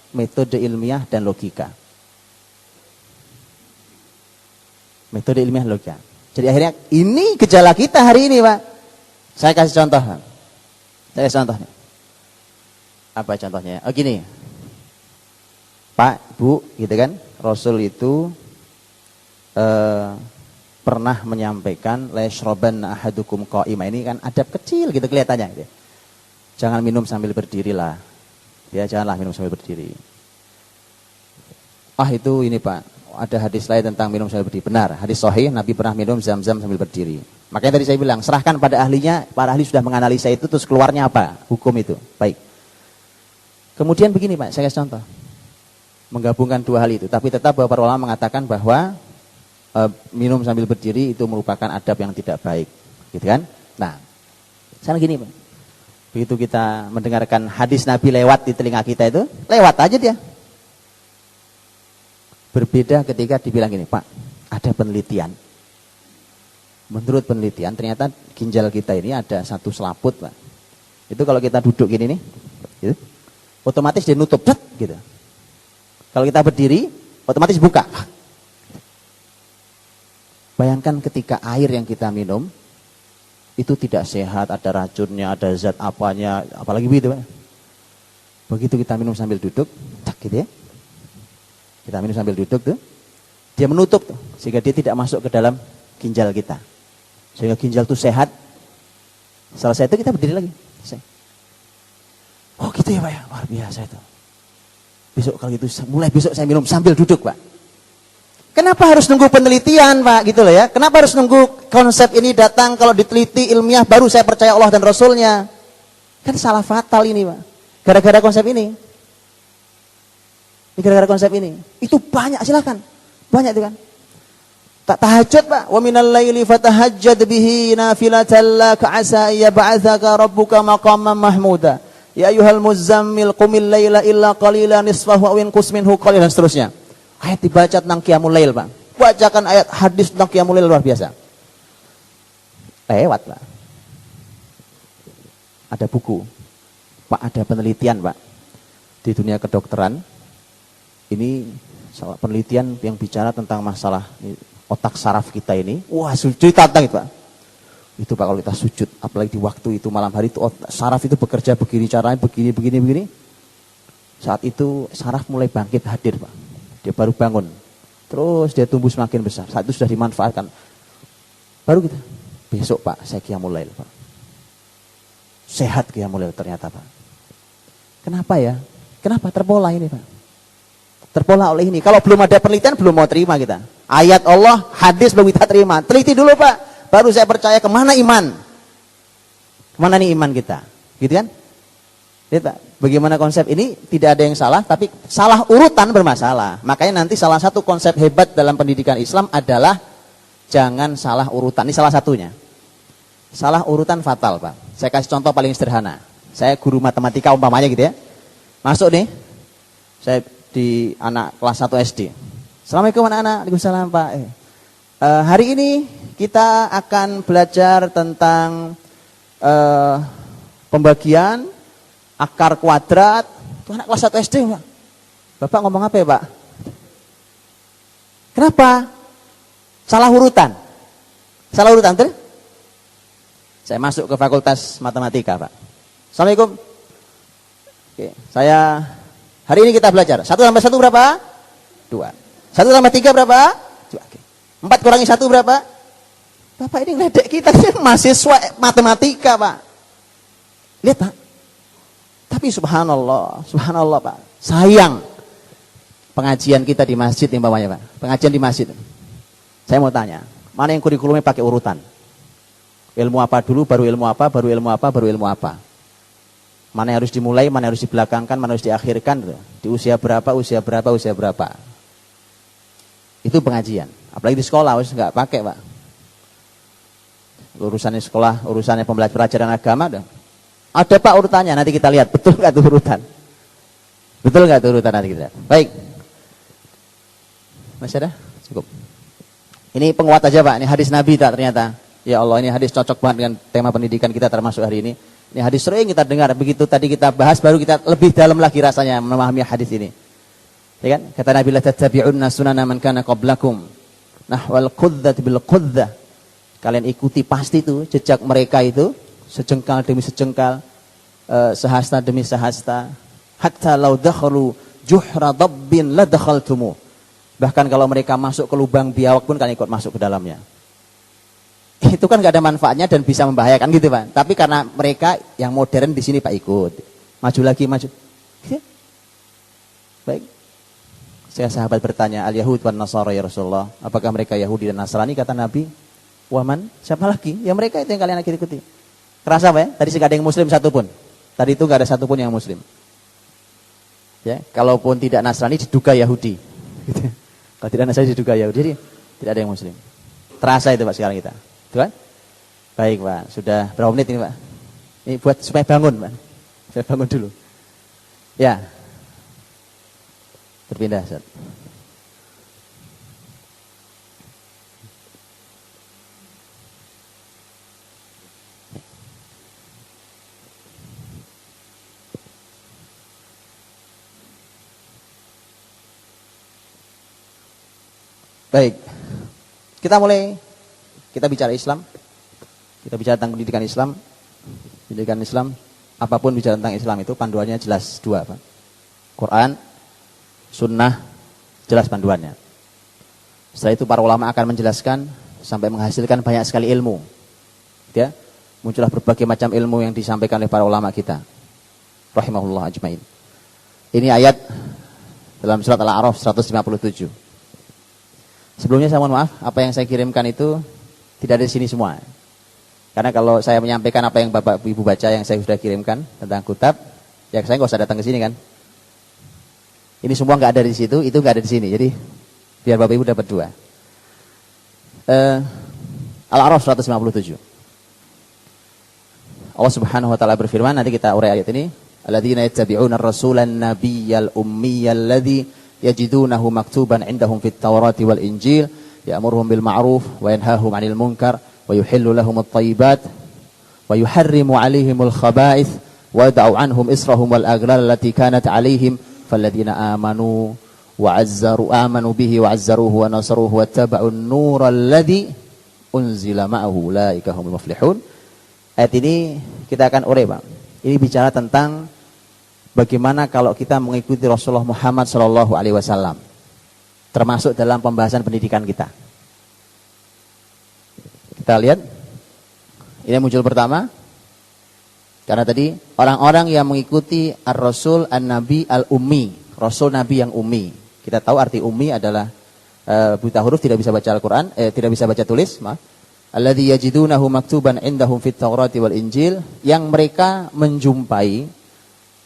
metode ilmiah dan logika. Metode ilmiah dan logika. Jadi akhirnya ini gejala kita hari ini Pak. Saya kasih contoh. Saya kasih contoh nih. Apa contohnya? Oh gini. Pak, Bu, gitu kan. Rasul itu pernah menyampaikan la yashrabanna ahadukum qa'ima, ini kan adab kecil gitu kelihatannya gitu. Jangan minum sambil berdiri lah. Ya janganlah minum sambil berdiri. Itu ini Pak, ada hadis lain tentang minum sambil berdiri. Benar, hadis sahih Nabi pernah minum zam-zam sambil berdiri. Makanya tadi saya bilang, serahkan pada ahlinya, para ahli sudah menganalisa itu terus keluarnya apa? Hukum itu. Baik. Kemudian begini Pak, saya kasih contoh. Menggabungkan dua hal itu, tapi tetap bahwa para ulama mengatakan bahwa minum sambil berdiri itu merupakan adab yang tidak baik, gitu kan? Nah, sekarang gini Pak, begitu kita mendengarkan hadis Nabi lewat di telinga kita itu, lewat aja dia. Berbeda ketika dibilang gini, Pak, ada penelitian. Menurut penelitian ternyata ginjal kita ini ada satu selaput Pak. Itu kalau kita duduk gini nih, gitu, otomatis dia nutup, gitu. Kalau kita berdiri, otomatis buka. Bayangkan ketika air yang kita minum itu tidak sehat, ada racunnya, ada zat apanya, apalagi begitu Pak. Begitu kita minum sambil duduk, gitu ya. Kita minum sambil duduk tuh, dia menutup tuh, sehingga dia tidak masuk ke dalam ginjal kita. Sehingga ginjal itu sehat. Selesai itu kita berdiri lagi. Oh gitu ya Pak ya, luar biasa itu. Besok kalau gitu, mulai besok saya minum sambil duduk Pak. Kenapa harus nunggu penelitian Pak gitu loh ya? Kenapa harus nunggu konsep ini datang kalau diteliti ilmiah baru saya percaya Allah dan Rasulnya? Kan salah fatal ini Pak. Gara-gara konsep ini. Gara-gara konsep ini. Itu banyak silakan. Banyak itu kan. Tak tahajud, Pak. Wa minal laili fatahajjad bihi nafilatan laka asa yab'atsaka rabbuka maqaman mahmuda. Ya ayyuhal muzammil qumil laila illa qalilan nisfahu aw inqus minhu qalilan, seterusnya. Ayat dibaca tentang qiyamul lail, Pak. Bacakan ayat hadis tentang qiyamul lail luar biasa. Lewat, Pak. Ada buku, Pak, ada penelitian, Pak, di dunia kedokteran. Ini penelitian yang bicara tentang masalah otak saraf kita ini. Wah, cerita tentang itu, Pak. Itu, Pak, kalau kita sujud, apalagi di waktu itu malam hari itu saraf itu bekerja begini, caranya begini. Saat itu saraf mulai bangkit hadir, Pak. Dia baru bangun. Terus dia tumbuh semakin besar. Saat itu sudah dimanfaatkan. Baru kita, besok, Pak, saya qiyamul lail, Pak. Sehat qiyamul lail ternyata, Pak. Kenapa ya? Kenapa terpola ini, Pak? Terpola oleh ini. Kalau belum ada penelitian belum mau terima kita. Ayat Allah, hadis belum kita terima. Teliti dulu, Pak. Baru saya percaya kemana iman. Kemana nih iman kita? Gitu kan? Lihat, Pak. Bagaimana konsep ini tidak ada yang salah, tapi salah urutan bermasalah. Makanya nanti salah satu konsep hebat dalam pendidikan Islam adalah jangan salah urutan. Ini salah satunya. Salah urutan fatal, Pak. Saya kasih contoh paling sederhana. Saya guru matematika umpamanya gitu ya. Masuk nih. Saya di anak kelas 1 SD. Assalamualaikum anak-anak. Waalaikumsalam, Pak. Hari ini kita akan belajar tentang pembagian akar kuadrat. Itu anak kelas 1 SD, Pak. Bapak ngomong apa ya, Pak? Kenapa? Salah urutan. Salah urutan, betul? Saya masuk ke fakultas matematika, Pak. Assalamualaikum. Oke, saya hari ini kita belajar. 1 tambah 1 berapa? 2. 1 tambah 3 berapa? 2. Oke. 4 kurangi 1 berapa? Bapak ini ngeledek kita, ini mahasiswa matematika, Pak. Lihat, Pak. Tapi subhanallah, Pak. Sayang pengajian kita di masjid umpamanya, Pak. Pengajian di masjid. Saya mau tanya, mana yang kurikulumnya pakai urutan? Ilmu apa dulu, baru ilmu apa, baru ilmu apa, baru ilmu apa. Mana yang harus dimulai, mana yang harus dibelakangkan, mana yang harus diakhirkan. Di usia berapa, usia berapa, usia berapa. Itu pengajian. Apalagi di sekolah, harus nggak pakai, Pak. Urusannya sekolah, urusannya pembelajaran agama. Ada, Pak, urutannya, nanti kita lihat. Betul nggak tuh urutan? Betul nggak tuh urutan, nanti kita lihat. Baik. Masih ada? Cukup. Ini penguat aja, Pak. Ini hadis Nabi tak ternyata. Ya Allah, ini hadis cocok banget dengan tema pendidikan kita termasuk hari ini. Ini hadis sering kita dengar. Begitu tadi kita bahas, baru kita lebih dalam lagi rasanya memahami hadis ini. Ya kan? Kata Nabi, la tattabi'unna sunana man kana qablakum. Nahwal qudzati bil qudzah. Kalian ikuti pasti itu jejak mereka itu, sejengkal demi sejengkal, sehasta demi sehasta. Hatta law dakhalu juhra dabbin la dakhaltumu. Bahkan kalau mereka masuk ke lubang biawak pun kalian ikut masuk ke dalamnya. Itu kan gak ada manfaatnya dan bisa membahayakan gitu, Pak. Tapi karena mereka yang modern di sini, Pak, ikut. Maju lagi, maju. Oke. Baik. Saya sahabat bertanya, al-Yahud wan Nasara ya Rasulullah. Apakah mereka Yahudi dan Nasrani? Kata Nabi, waman, siapa lagi? Ya mereka itu yang kalian ikuti. Kerasa, Pak, ya? Tadi gak ada yang muslim satupun. Tadi itu gak ada satupun yang muslim. Ya, kalaupun tidak Nasrani diduga Yahudi. Gitu. Kalau tidak Nasrani diduga Yahudi. Jadi tidak ada yang muslim. Terasa itu, Pak, sekarang kita. Tuhan? Baik, Pak. Sudah berapa menit ini, Pak? Ini buat supaya bangun, Pak. Supaya bangun dulu. Ya. Berpindah, Ustaz. Baik. Kita bicara Islam. Kita bicara tentang pendidikan Islam. Pendidikan Islam, apapun bicara tentang Islam itu panduannya jelas dua, Pak. Quran, Sunnah, jelas panduannya. Setelah itu para ulama akan menjelaskan sampai menghasilkan banyak sekali ilmu. Ya, muncullah berbagai macam ilmu yang disampaikan oleh para ulama kita. Rahimahullah ajmain. Ini ayat dalam surat Al-A'raf 157. Sebelumnya saya mohon maaf, apa yang saya kirimkan itu tidak ada di sini semua. Karena kalau saya menyampaikan apa yang Bapak Ibu baca yang saya sudah kirimkan tentang kitab, ya saya nggak usah datang ke sini kan. Ini semua nggak ada di situ, itu nggak ada di sini. Jadi biar Bapak Ibu dapat dua. Al-A'raf 157. Allah Subhanahu wa taala berfirman, nanti kita urai ayat ini, alladzina yattabi'una ar-rasulan nabiyyal ummiyal ladzi yajidunahu maktuban 'indahum fit Taurati wal Injil ya'muruhum bil ma'ruf wa yanhahum 'anil munkar wa yuhillu lahum at-thayyibat wa yuharrimu 'alaihimul khaba'ith wa yad'u 'anhum israhum wal aghlal allati kanat 'alaihim falladzina amanu bihi wa 'azzaruhu wa nasaruhu wattaba'un nural ladzi unzila ma'ahu ulaika humul muflihun. Ayat ini kita akan urai, Pak. Ini bicara tentang bagaimana kalau kita mengikuti Rasulullah Muhammad SAW, termasuk dalam pembahasan pendidikan kita. Kita lihat, ini muncul pertama, karena tadi orang-orang yang mengikuti Ar-Rasul An-Nabi Al-Ummi, Rasul Nabi yang ummi. Kita tahu arti ummi adalah buta huruf, tidak bisa baca Al-Quran, tidak bisa baca tulis, maaf. Alladzi yajidunahu maktuban 'indahum fit Taurati wal Injil, yang mereka menjumpai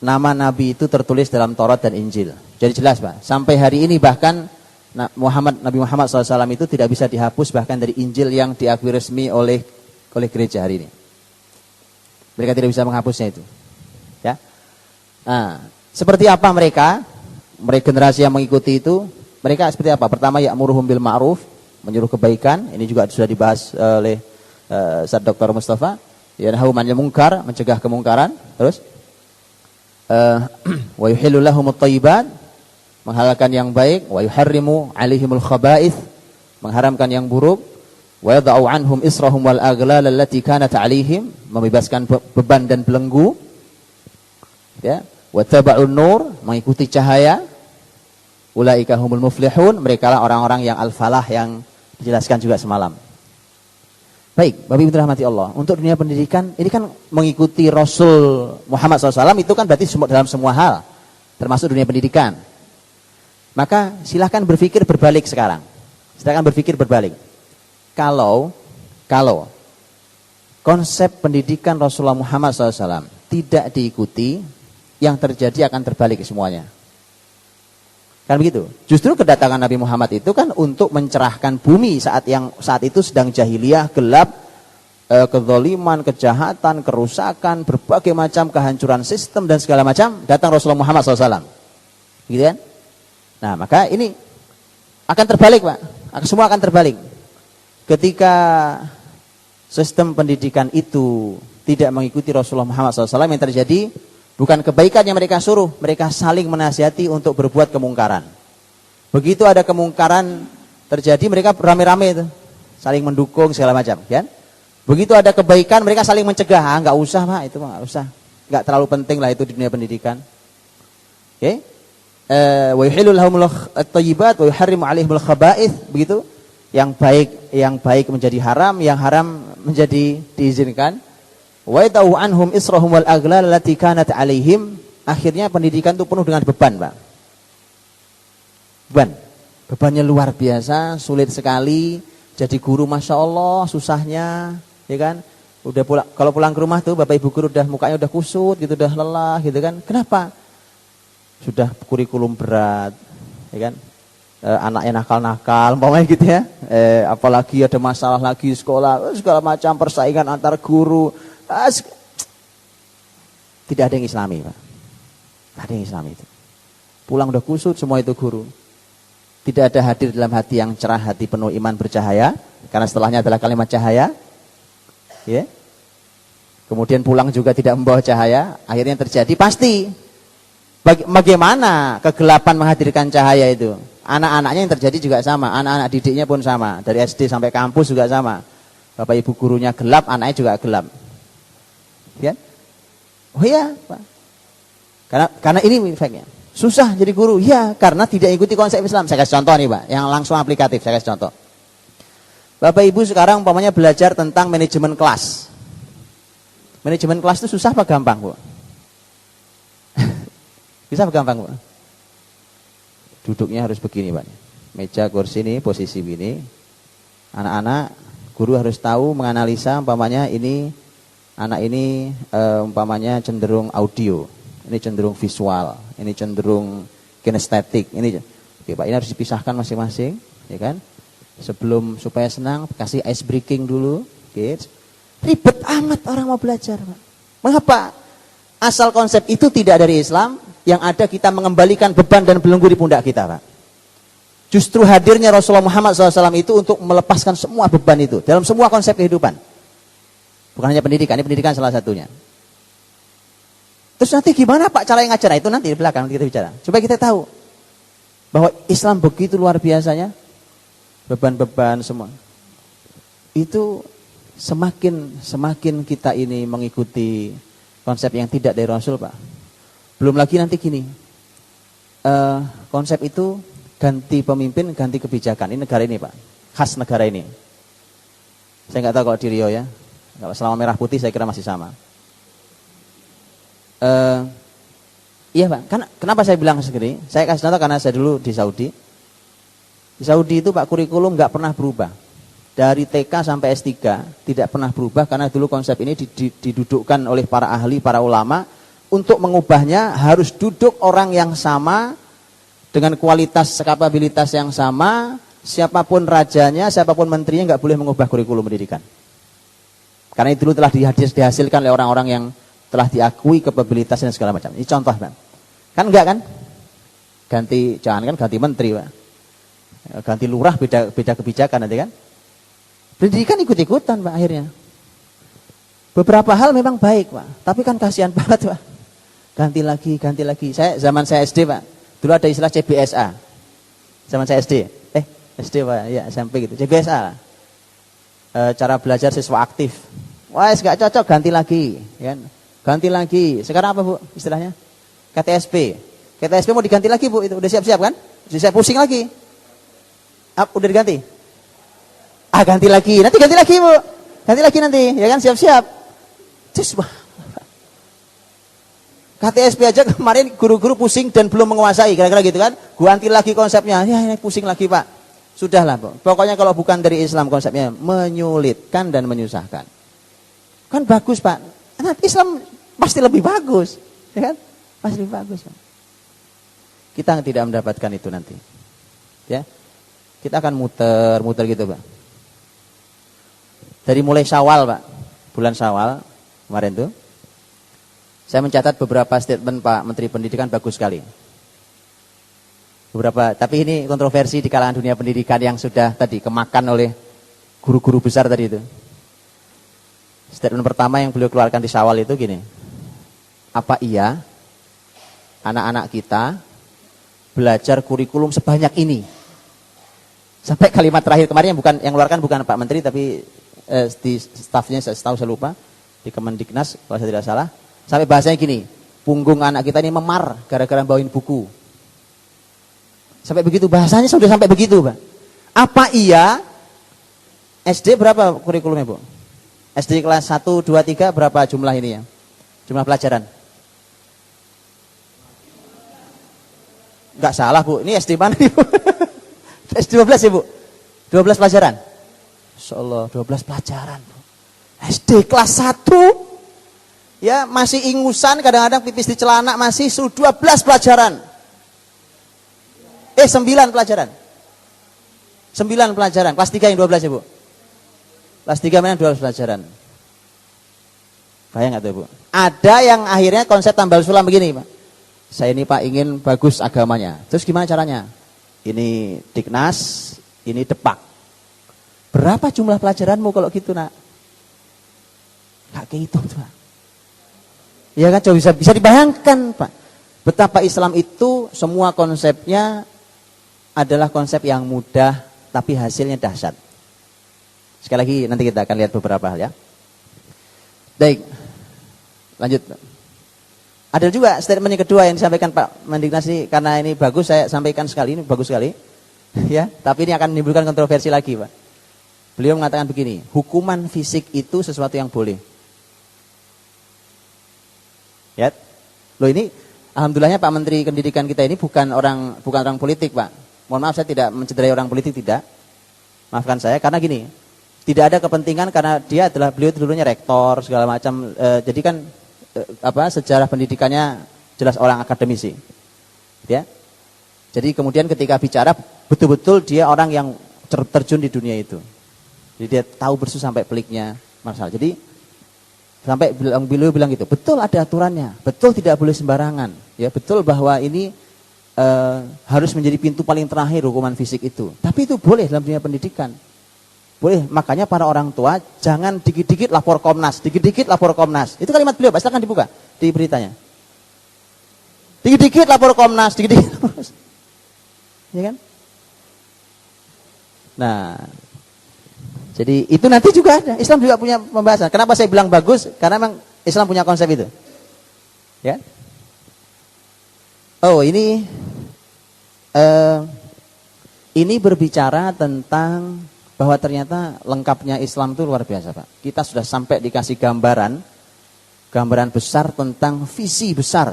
nama Nabi itu tertulis dalam Taurat dan Injil. Jadi jelas, Pak. Sampai hari ini bahkan Nabi Muhammad SAW itu tidak bisa dihapus bahkan dari Injil yang diakui resmi oleh gereja hari ini. Mereka tidak bisa menghapusnya itu. Ya. Nah, seperti apa mereka generasi yang mengikuti itu? Mereka seperti apa? Pertama, ya'muruhum bil ma'ruf, menyuruh kebaikan. Ini juga sudah dibahas oleh Ustaz Dr. Mustafa. Yanhahum 'anil munkar, mencegah kemungkaran. Terus wa yuhillu lahumut thayyibat, menghalalkan yang baik. Wa yuharrimu 'alaihimul khaba'ith, mengharamkan yang buruk. Wa yad'u 'anhum israhum wal aghlal allati kanat 'alaihim, membebaskan beban dan belenggu. Ya, wa taba'un nur, mengikuti cahaya. Ulaika humul muflihun, mereka lah orang-orang yang al-falah yang dijelaskan juga semalam. Baik, Bapak Ibu rahmati Allah, untuk dunia pendidikan ini kan mengikuti Rasul Muhammad SAW itu kan berarti dalam semua hal, termasuk dunia pendidikan. Maka silahkan berpikir berbalik sekarang. Silahkan berpikir berbalik. Kalau konsep pendidikan Rasulullah Muhammad SAW tidak diikuti, yang terjadi akan terbalik semuanya. Kan begitu. Justru kedatangan Nabi Muhammad itu kan untuk mencerahkan bumi saat itu sedang jahiliyah, gelap, kezaliman, kejahatan, kerusakan, berbagai macam kehancuran sistem dan segala macam. Datang Rasulullah Muhammad SAW. Gitu kan? Nah, maka ini akan terbalik, Pak. Semua akan terbalik. Ketika sistem pendidikan itu tidak mengikuti Rasulullah Muhammad SAW, yang terjadi bukan kebaikan yang mereka suruh, mereka saling menasihati untuk berbuat kemungkaran. Begitu ada kemungkaran terjadi, mereka rame-rame itu, saling mendukung segala macam, kan? Begitu ada kebaikan, mereka saling mencegah, nggak usah, Pak, itu nggak usah, nggak terlalu penting lah itu di dunia pendidikan. Oke? Wa yuhillu lahumul thayyibat wa yuharrimu 'alaihimul khaba'ith, begitu? Yang baik menjadi haram, yang haram menjadi diizinkan. Wa yad'u anhum israhum wal aghlal allati kanat 'alaihim. Akhirnya pendidikan itu penuh dengan beban, Pak. Bebannya luar biasa, sulit sekali. Jadi guru Masya Allah susahnya, ya kan? Kalau pulang ke rumah tuh Bapak Ibu guru mukanya udah kusut gitu, udah lelah gitu kan. Kenapa? Sudah kurikulum berat, ya kan? Anaknya nakal-nakal, umpamanya gitu ya. Apalagi ada masalah lagi sekolah, segala macam persaingan antar guru. Tidak ada yang Islami, Pak. Tidak ada yang Islami itu. Pulang udah kusut semua itu guru. Tidak ada hadir dalam hati yang cerah, hati penuh iman bercahaya, karena setelahnya adalah kalimat cahaya. Ya. Kemudian pulang juga tidak membawa cahaya. Akhirnya terjadi pasti. Bagaimana kegelapan menghadirkan cahaya itu? Anak-anaknya yang terjadi juga sama, anak-anak didiknya pun sama, dari SD sampai kampus juga sama. Bapak Ibu gurunya gelap, anaknya juga gelap. Ya? Oh iya, Pak. Karena ini efeknya. Susah jadi guru, ya karena tidak ikuti konsep Islam. Saya kasih contoh nih, Pak, yang langsung aplikatif. Saya kasih contoh. Bapak Ibu sekarang umpamanya belajar tentang manajemen kelas. Manajemen kelas itu susah apa gampang, Bu? Bisa apa gampang, Bu? Duduknya harus begini, Pak. Meja, kursi ini, posisi begini. Anak-anak, guru harus tahu menganalisa umpamanya ini anak ini umpamanya cenderung audio. Ini cenderung visual, ini cenderung kinestetik, ini. Oke, Pak, ini harus dipisahkan masing-masing, ya kan? Sebelum supaya senang, kasih ice breaking dulu. Gitu. Ribet amat orang mau belajar, Pak. Mengapa? Asal konsep itu tidak dari Islam, yang ada kita mengembalikan beban dan belenggu di pundak kita, Pak. Justru hadirnya Rasulullah Muhammad SAW itu untuk melepaskan semua beban itu dalam semua konsep kehidupan. Bukan hanya pendidikan, ini pendidikan salah satunya. Terus nanti gimana Pak cara yang ngajar? Itu nanti di belakang kita bicara. Supaya kita tahu bahwa Islam begitu luar biasanya. Beban-beban semua. Itu semakin kita ini mengikuti konsep yang tidak dari Rasul, Pak. Belum lagi nanti gini. Konsep itu ganti pemimpin, ganti kebijakan. Ini negara ini, Pak. Khas negara ini. Saya nggak tahu kalau di Rio ya. Kalau selama merah putih saya kira masih sama. Iya, Pak. Kenapa saya bilang segini? Saya kasih contoh karena saya dulu di Saudi. Di Saudi itu Pak kurikulum nggak pernah berubah. Dari TK sampai S3 tidak pernah berubah karena dulu konsep ini didudukkan oleh para ahli, para ulama. Untuk mengubahnya harus duduk orang yang sama dengan kualitas kapabilitas yang sama. Siapapun rajanya, siapapun menterinya nggak boleh mengubah kurikulum pendidikan. Karena itu dulu telah dihasilkan oleh orang-orang yang telah diakui kapabilitasnya dan segala macam. Ini contoh, Pak. Kan enggak kan? Jangan kan ganti menteri, Pak. Ganti lurah beda kebijakan nanti kan. Pendidikan ikut-ikutan, Pak, akhirnya. Beberapa hal memang baik, Pak, tapi kan kasihan banget, Pak. Ganti lagi. Zaman saya SD, Pak, dulu ada istilah CBSA. Zaman saya SD. SD, Pak, ya SMP gitu. CBSA. Cara belajar siswa aktif. Wah, enggak cocok, ganti lagi, kan? Ganti lagi. Sekarang apa, Bu, istilahnya? KTSP. KTSP mau diganti lagi, Bu, itu udah siap-siap kan? Saya pusing lagi. Udah diganti? Ganti lagi. Nanti ganti lagi, Bu. Ganti lagi nanti, ya kan? Siap-siap. Terus, KTSP aja kemarin guru-guru pusing dan belum menguasai, kira-kira gitu kan? Ganti lagi konsepnya. Ya, ini pusing lagi, Pak. Sudahlah, Bu. Pokoknya kalau bukan dari Islam konsepnya menyulitkan dan menyusahkan. Kan bagus, Pak. Nah, Islam pasti lebih bagus, ya kan? Pasti lebih bagus, Pak. Kita tidak mendapatkan itu nanti. Ya. Kita akan muter gitu, Pak. Dari mulai Syawal, Pak. Bulan Syawal kemarin tuh. Saya mencatat beberapa statement Pak Menteri Pendidikan bagus sekali. Beberapa, tapi ini kontroversi di kalangan dunia pendidikan yang sudah tadi kemakan oleh guru-guru besar tadi itu. Statement pertama yang beliau keluarkan di Syawal itu gini. Apa iya anak-anak kita belajar kurikulum sebanyak ini? Sampai kalimat terakhir kemarin yang keluarkan bukan Pak Menteri tapi di stafnya setahu saya lupa di Kemendiknas kalau saya tidak salah. Sampai bahasanya gini, punggung anak kita ini memar gara-gara bawain buku. Sampai begitu bahasanya sudah sampai begitu, Pak. Apa iya SD berapa kurikulumnya, Bu? SD kelas 1, 2, 3 berapa jumlah ini ya? Jumlah pelajaran. Enggak salah, Bu. Ini SD mana nih, Bu? SD 12 ya, Bu? 12 pelajaran? Insyaallah 12 pelajaran, Bu. SD kelas 1 ya masih ingusan, kadang-kadang pipis di celana masih 12 pelajaran. 9 pelajaran. 9 pelajaran. Kelas 3 yang 12 ya, Bu? Kelas 3 mana 12 pelajaran. Bayang enggak tuh, Bu? Ada yang akhirnya konsep tambal sulam begini, Pak. Saya ini, Pak, ingin bagus agamanya. Terus gimana caranya? Ini Diknas, ini Depak. Berapa jumlah pelajaranmu kalau gitu, Nak? Enggak kehitung, Pak. Ya kan, coba bisa dibayangkan, Pak. Betapa Islam itu semua konsepnya adalah konsep yang mudah, tapi hasilnya dahsyat. Sekali lagi nanti kita akan lihat beberapa hal ya. Baik, lanjut. Ada juga statement yang kedua yang disampaikan Pak Mendiknas ini, karena ini bagus saya sampaikan sekali, ini bagus sekali. Ya, tapi ini akan menimbulkan kontroversi lagi, Pak. Beliau mengatakan begini, hukuman fisik itu sesuatu yang boleh. Ya, loh ini alhamdulillahnya Pak Menteri Pendidikan kita ini bukan orang politik, Pak. Mohon maaf saya tidak mencederai orang politik, tidak. Maafkan saya karena gini, tidak ada kepentingan karena beliau dulunya rektor segala macam. Jadi kan sejarah pendidikannya jelas orang akademisi. Ya. Jadi kemudian ketika bicara betul-betul dia orang yang terjun di dunia itu. Jadi dia tahu persis sampai peliknya masalah. Jadi sampai beliau bilang gitu, betul ada aturannya, betul tidak boleh sembarangan, ya betul bahwa ini harus menjadi pintu paling terakhir hukuman fisik itu. Tapi itu boleh dalam dunia pendidikan. Boleh, makanya para orang tua jangan dikit-dikit lapor Komnas, dikit-dikit lapor Komnas. Itu kalimat beliau, silakan dibuka di beritanya. Dikit-dikit lapor Komnas, dikit-dikit lapor. Ya kan? Nah, jadi itu nanti juga ada. Islam juga punya pembahasan. Kenapa saya bilang bagus? Karena memang Islam punya konsep itu. Ya. Oh, ini berbicara tentang bahwa ternyata lengkapnya Islam itu luar biasa, Pak. Kita sudah sampai dikasih gambaran besar tentang visi besar.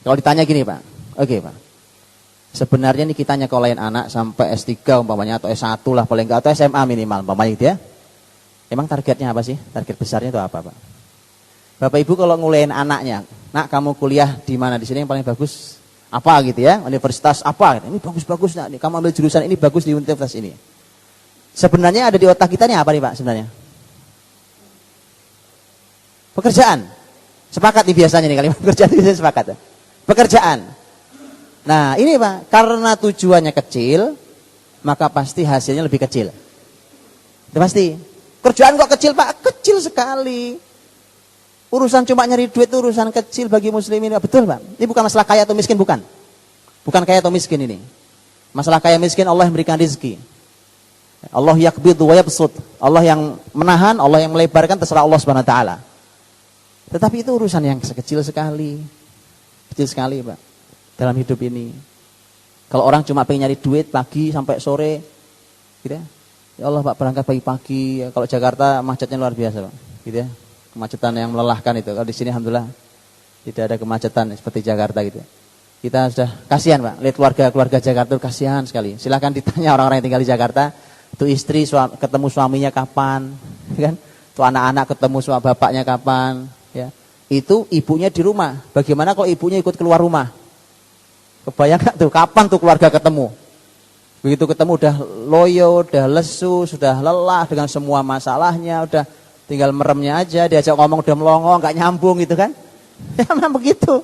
Kalau ditanya gini, Pak. Oke, Pak. Sebenarnya ini kita nyekolahin anak sampai S3 umpamanya atau S1 lah paling enggak, atau SMA minimal umpamanya gitu ya. Emang targetnya apa sih? Target besarnya itu apa, Pak? Bapak Ibu kalau nguliahin anaknya, nak kamu kuliah di mana, di sini yang paling bagus apa gitu ya, universitas apa, ini bagus-bagus nak, kamu ambil jurusan ini bagus di universitas ini. Sebenarnya ada di otak kita nih apa nih Pak sebenarnya? Pekerjaan. Sepakat nih biasanya nih kalimat pekerjaan itu sepakat. Pekerjaan. Nah ini Pak, karena tujuannya kecil, maka pasti hasilnya lebih kecil. Itu pasti. Kerjaan kok kecil Pak? Kecil sekali. Urusan cuma nyari duit itu urusan kecil bagi muslimin. Betul Pak. Ini bukan masalah kaya atau miskin, bukan. Bukan kaya atau miskin ini. Masalah kaya miskin Allah yang memberikan rezeki. Allah yaqbidu wa yabsut. Allah yang menahan, Allah yang melebarkan, terserah Allah Subhanahu wa taala. Tetapi itu urusan yang sekecil sekali. Kecil sekali Pak. Dalam hidup ini. Kalau orang cuma pengen nyari duit pagi sampai sore gitu ya. Ya Allah Pak, berangkat pagi-pagi. Kalau Jakarta macetnya luar biasa Pak. Gitu ya. Kemacetan yang melelahkan itu. Kalau di sini alhamdulillah tidak ada kemacetan seperti Jakarta gitu. Kita sudah kasihan Pak, lihat keluarga Jakarta itu kasihan sekali. Silakan ditanya orang-orang yang tinggal di Jakarta, itu istri ketemu suaminya kapan, kan? Itu anak-anak ketemu sama bapaknya kapan, ya. Itu ibunya di rumah. Bagaimana kalau ibunya ikut keluar rumah? Kebayang gak tuh kapan tuh keluarga ketemu? Begitu ketemu udah loyo, udah lesu, sudah lelah dengan semua masalahnya, udah tinggal meremnya aja, diajak ngomong udah melongo, nggak nyambung gitu kan? Ya memang begitu.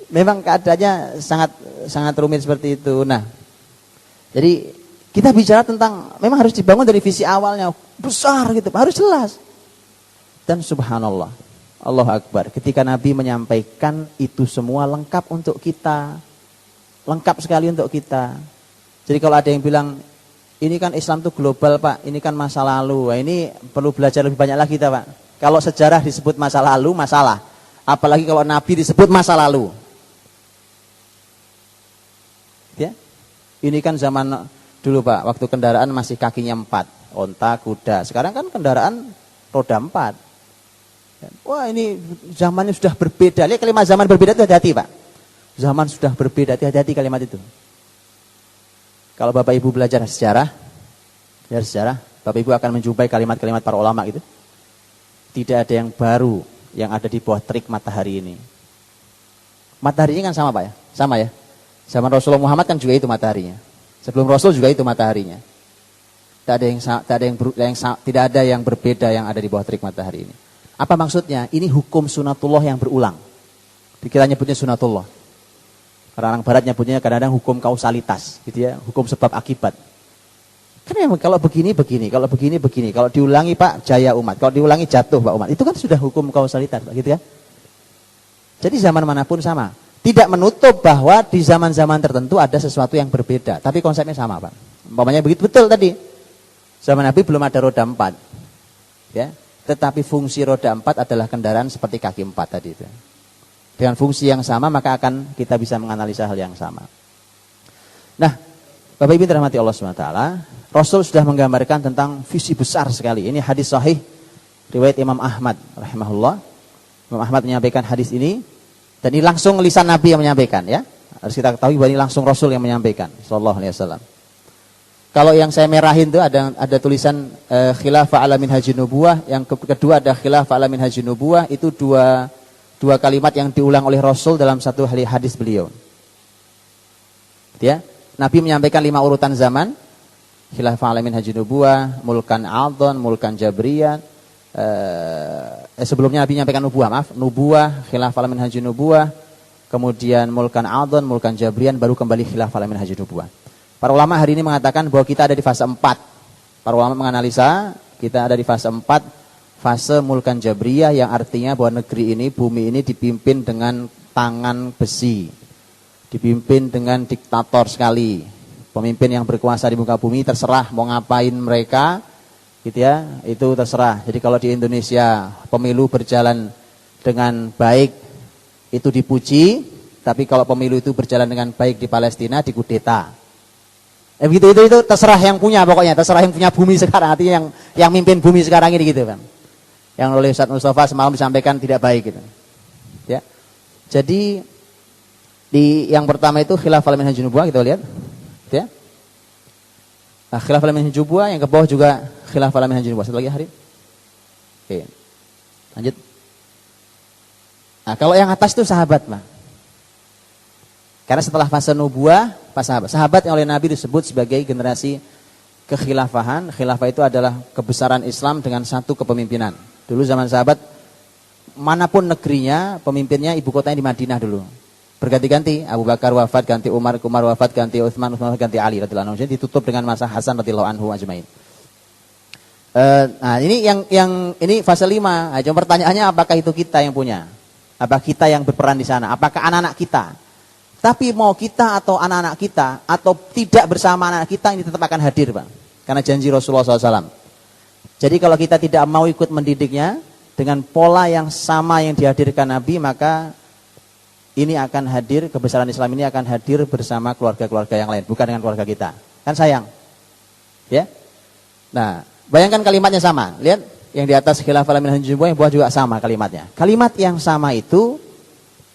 Memang keadaannya sangat rumit seperti itu. Nah, jadi kita bicara tentang memang harus dibangun dari visi awalnya besar gitu, harus jelas. Dan subhanallah, Allahu Akbar. Ketika Nabi menyampaikan itu semua lengkap untuk kita, lengkap sekali untuk kita. Jadi kalau ada yang bilang ini kan Islam itu global Pak, ini kan masa lalu. Wah, ini perlu belajar lebih banyak lagi kita Pak. Kalau sejarah disebut masa lalu, masalah. Apalagi kalau Nabi disebut masa lalu. Ya, ini kan zaman dulu Pak, waktu kendaraan masih kakinya 4, onta, kuda. Sekarang kan kendaraan roda 4. Wah ini zamannya sudah berbeda. Lihat kalimat zaman berbeda itu hati-hati Pak. Zaman sudah berbeda, hati-hati kalimat itu. Kalau Bapak Ibu belajar sejarah, Bapak Ibu akan menjumpai kalimat-kalimat para ulama itu. Tidak ada yang baru yang ada di bawah terik matahari ini. Mataharinya kan sama Pak ya? Sama ya? Zaman Rasulullah Muhammad kan juga itu mataharinya. Sebelum Rasul juga itu mataharinya. Tidak ada yang berbeda yang ada di bawah terik matahari ini. Apa maksudnya? Ini hukum sunatullah yang berulang. Kita nyebutnya sunatullah. Karena orang barat nyebutnya kadang-kadang hukum kausalitas, gitu ya, hukum sebab akibat. Karena kalau begini, kalau begini, kalau diulangi Pak jaya umat, kalau diulangi jatuh Pak umat. Itu kan sudah hukum kausalitas, Pak, gitu kan? Jadi zaman manapun sama. Tidak menutup bahwa di zaman-zaman tertentu ada sesuatu yang berbeda, tapi konsepnya sama Pak. Umpamanya begitu betul tadi. Zaman Nabi belum ada roda 4. Ya, tetapi fungsi roda 4 adalah kendaraan seperti kaki 4 tadi itu. Dengan fungsi yang sama maka akan kita bisa menganalisa hal yang sama. Nah, Bapak Ibu dirahmati Allah SWT, Rasul sudah menggambarkan tentang visi besar sekali. Ini hadis sahih riwayat Imam Ahmad rahimahullah. Imam Ahmad menyampaikan hadis ini dan ini langsung lisan Nabi yang menyampaikan ya. Harus kita ketahui bahwa ini langsung Rasul yang menyampaikan sallallahu alaihi wasallam. Kalau yang saya merahin itu ada tulisan khilafah ala minhajin nubuwah, yang kedua ada khilafah ala minhajin nubuwah, itu dua kalimat yang diulang oleh Rasul dalam satu hadis beliau. Ya. Nabi menyampaikan 5 urutan zaman. Khilafah alamin haji nubuwah, mulkan aldon, mulkan jabriyah. Sebelumnya Nabi menyampaikan nubuwah, khilafah alamin haji nubuwah, kemudian mulkan aldon, mulkan jabriyan, baru kembali khilafah alamin haji nubuwah. Para ulama hari ini mengatakan bahwa kita ada di fase 4. Para ulama menganalisa kita ada di fase 4, fase mulkan jabriyah, yang artinya bahwa negeri ini, bumi ini dipimpin dengan tangan besi, dipimpin dengan diktator sekali. Pemimpin yang berkuasa di muka bumi terserah mau ngapain mereka, gitu ya, itu terserah. Jadi kalau di Indonesia pemilu berjalan dengan baik itu dipuji, tapi kalau pemilu itu berjalan dengan baik di Palestina dikudeta. Begitu itu terserah yang punya, pokoknya terserah yang punya bumi sekarang, artinya yang mimpin bumi sekarang ini gitu kan. Yang oleh Ustaz Mustafa semalam disampaikan tidak baik gitu. Ya. Jadi di yang pertama itu khilafah alamin haji nubuwah, kita lihat. Ya. Nah, khilafah alamin haji nubuwah, yang ke bawah juga khilafah alamin haji nubuwah. Satu lagi hari. Oke. Lanjut. Nah, kalau yang atas itu sahabat, Pak. Karena setelah fase nubuwah, pas sahabat. Sahabat yang oleh Nabi disebut sebagai generasi kekhilafahan. Khilafah itu adalah kebesaran Islam dengan satu kepemimpinan. Dulu zaman sahabat, manapun negerinya, pemimpinnya ibu kotanya di Madinah dulu. Berganti-ganti, Abu Bakar wafat, ganti Umar wafat, ganti Utsman wafat, ganti Ali radhiyallahu anhu. Jadi ditutup dengan masa Hasan radhiyallahu anhu ajmain. Nah, ini ini fase 5. Nah, cuma pertanyaannya, apakah itu kita yang punya? Apa kita yang berperan di sana? Apakah anak-anak kita? Tapi mau kita atau anak-anak kita atau tidak bersama anak kita, ini tetap akan hadir, Pak. Karena janji Rasulullah SAW. Jadi kalau kita tidak mau ikut mendidiknya dengan pola yang sama yang dihadirkan Nabi, maka ini akan hadir, kebesaran Islam ini akan hadir bersama keluarga-keluarga yang lain, bukan dengan keluarga kita. Kan sayang. Ya. Nah, bayangkan kalimatnya sama. Lihat, yang di atas khilafah alamin haji nubuwah, yang bawah juga sama kalimatnya. Kalimat yang sama itu,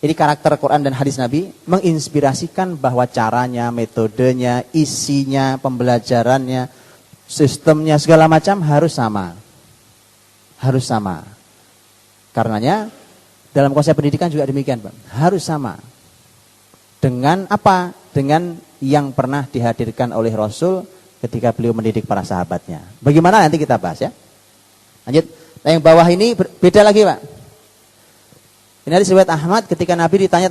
ini karakter Quran dan hadis Nabi, menginspirasikan bahwa caranya, metodenya, isinya, pembelajarannya, sistemnya, segala macam harus sama. Harus sama. Karenanya, dalam konsep pendidikan juga demikian, Pak. Harus sama. Dengan apa? Dengan yang pernah dihadirkan oleh Rasul ketika beliau mendidik para sahabatnya. Bagaimana nanti kita bahas ya. Lanjut. Nah, yang bawah ini beda lagi, Pak. Ini hadis riwayat Ahmad ketika Nabi ditanya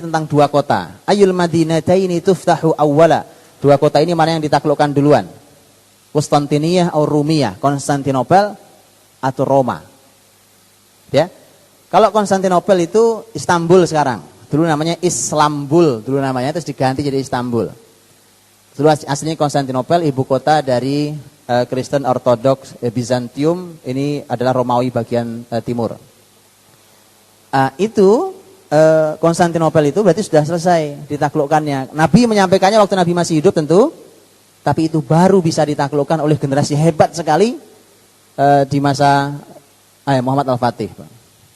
tentang 2 kota. Ayul madinataini tuftahu awwala. 2 kota ini mana yang ditaklukkan duluan? Konstantiniyah atau Rumiyah, Konstantinopel atau Roma. Ya. Kalau Konstantinopel itu Istanbul sekarang. Dulu namanya Islambul, dulu namanya, terus diganti jadi Istanbul. Dulu aslinya Konstantinopel, ibu kota dari Kristen Ortodoks Bizantium, ini adalah Romawi bagian timur. Konstantinopel itu berarti sudah selesai ditaklukkannya. Nabi menyampaikannya waktu Nabi masih hidup tentu, tapi itu baru bisa ditaklukkan oleh generasi hebat sekali di masa Muhammad Al-Fatih, Pak.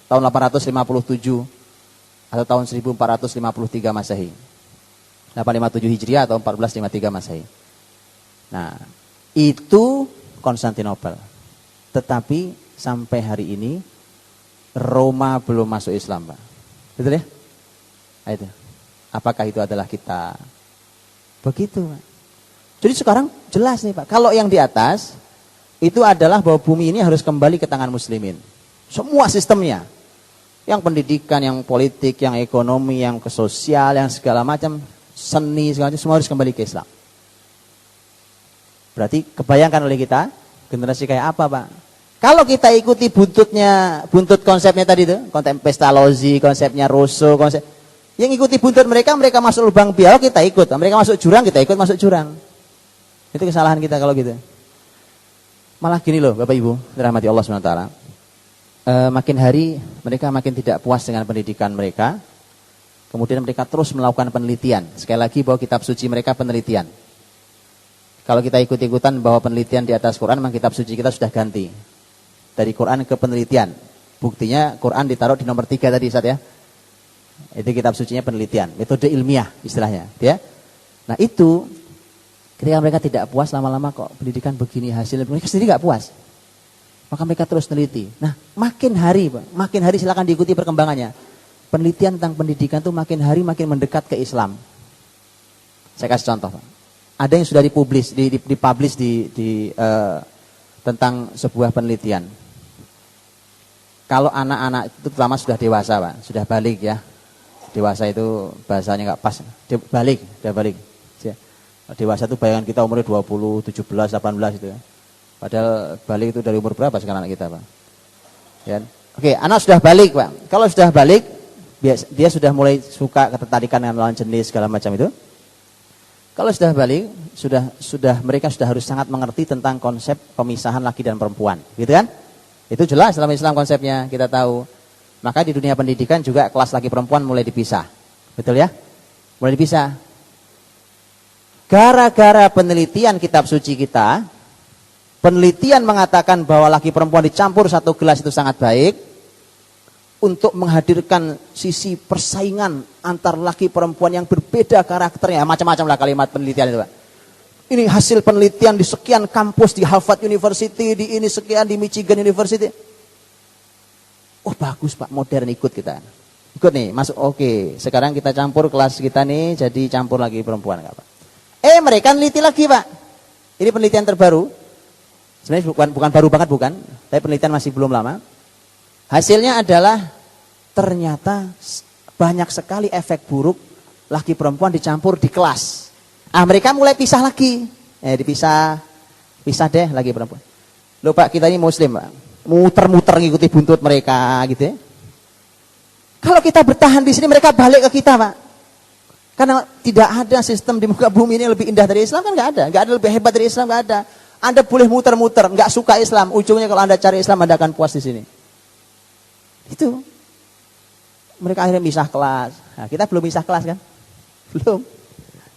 Tahun 857 atau tahun 1453 Masehi. 857 Hijriah atau 1453 Masehi. Nah, itu Konstantinopel. Tetapi sampai hari ini Roma belum masuk Islam, Pak. Betul ya? Nah, itu. Apakah itu adalah kita? Begitu, Pak. Jadi sekarang jelas nih, Pak. Kalau yang di atas itu adalah bahwa bumi ini harus kembali ke tangan muslimin. Semua sistemnya. Yang pendidikan, yang politik, yang ekonomi, yang sosial, yang segala macam, seni, segala macam, semua harus kembali ke Islam. Berarti kebayangkan oleh kita, generasi kayak apa, Pak? Kalau kita ikuti buntut konsepnya tadi itu, konsep Pestalozzi, konsepnya Rousseau, yang ikuti buntut mereka masuk lubang biawak, kita ikut. Mereka masuk jurang, kita ikut masuk jurang. Itu kesalahan kita kalau gitu. Malah gini loh, Bapak Ibu, dirahmati Allah SWT. Makin hari mereka makin tidak puas dengan pendidikan mereka. Kemudian mereka terus melakukan penelitian. Sekali lagi bahwa kitab suci mereka penelitian. Kalau kita ikut-ikutan bahwa penelitian di atas Quran, memang kitab suci kita sudah ganti. Dari Quran ke penelitian. Buktinya Quran ditaruh di nomor 3 tadi, Ustaz ya. Itu kitab sucinya penelitian, metode ilmiah istilahnya, ya. Nah, itu ketika mereka tidak puas, lama-lama kok pendidikan begini hasilnya, mereka sendiri enggak puas. Maka mereka terus teliti. Nah, makin hari silakan diikuti perkembangannya. Penelitian tentang pendidikan itu makin hari makin mendekat ke Islam. Saya kasih contoh, Pak. Ada yang sudah dipublish tentang sebuah penelitian. Kalau anak-anak itu pertama sudah dewasa, Pak, sudah balik ya. Dewasa itu bahasanya nggak pas. Sudah balik. Dewasa itu bayangan kita umurnya 20, 17, 18 itu ya. Padahal balik itu dari umur berapa sekarang anak kita, Pak? Ya. Oke, anak sudah balik, Pak. Kalau sudah balik, dia sudah mulai suka ketertarikan dengan lawan jenis segala macam itu. Kalau sudah balik, mereka sudah harus sangat mengerti tentang konsep pemisahan laki dan perempuan, gitu kan? Itu jelas dalam Islam konsepnya, kita tahu. Maka di dunia pendidikan juga kelas laki perempuan mulai dipisah. Betul ya? Mulai dipisah. Gara-gara penelitian kitab suci kita, penelitian mengatakan bahwa laki perempuan dicampur satu gelas itu sangat baik untuk menghadirkan sisi persaingan antar laki perempuan yang berbeda karakternya, macam-macam lah kalimat penelitian itu, Pak. Ini hasil penelitian di sekian kampus, di Harvard University, di ini sekian, di Michigan University. Oh bagus, Pak, modern, ikut kita. Ikut nih, masuk, oke. Sekarang kita campur kelas kita nih, jadi campur lagi perempuan, enggak, Pak. Mereka neliti lagi, Pak. Ini penelitian terbaru. Sebenarnya bukan baru banget, bukan. Tapi penelitian masih belum lama. Hasilnya adalah ternyata banyak sekali efek buruk laki perempuan dicampur di kelas. Mereka mulai pisah lagi. Pisah deh laki perempuan. Loh, Pak, kita ini muslim, Pak. Muter-muter ngikuti buntut mereka gitu ya. Kalau kita bertahan di sini, mereka balik ke kita, Pak. Karena tidak ada sistem di muka bumi ini yang lebih indah dari Islam, kan nggak ada. Nggak ada lebih hebat dari Islam, nggak ada. Anda boleh muter-muter, nggak suka Islam, ujungnya kalau Anda cari Islam, Anda akan puas di sini. Itu. Mereka akhirnya misah kelas. Nah, kita belum misah kelas kan? Belum.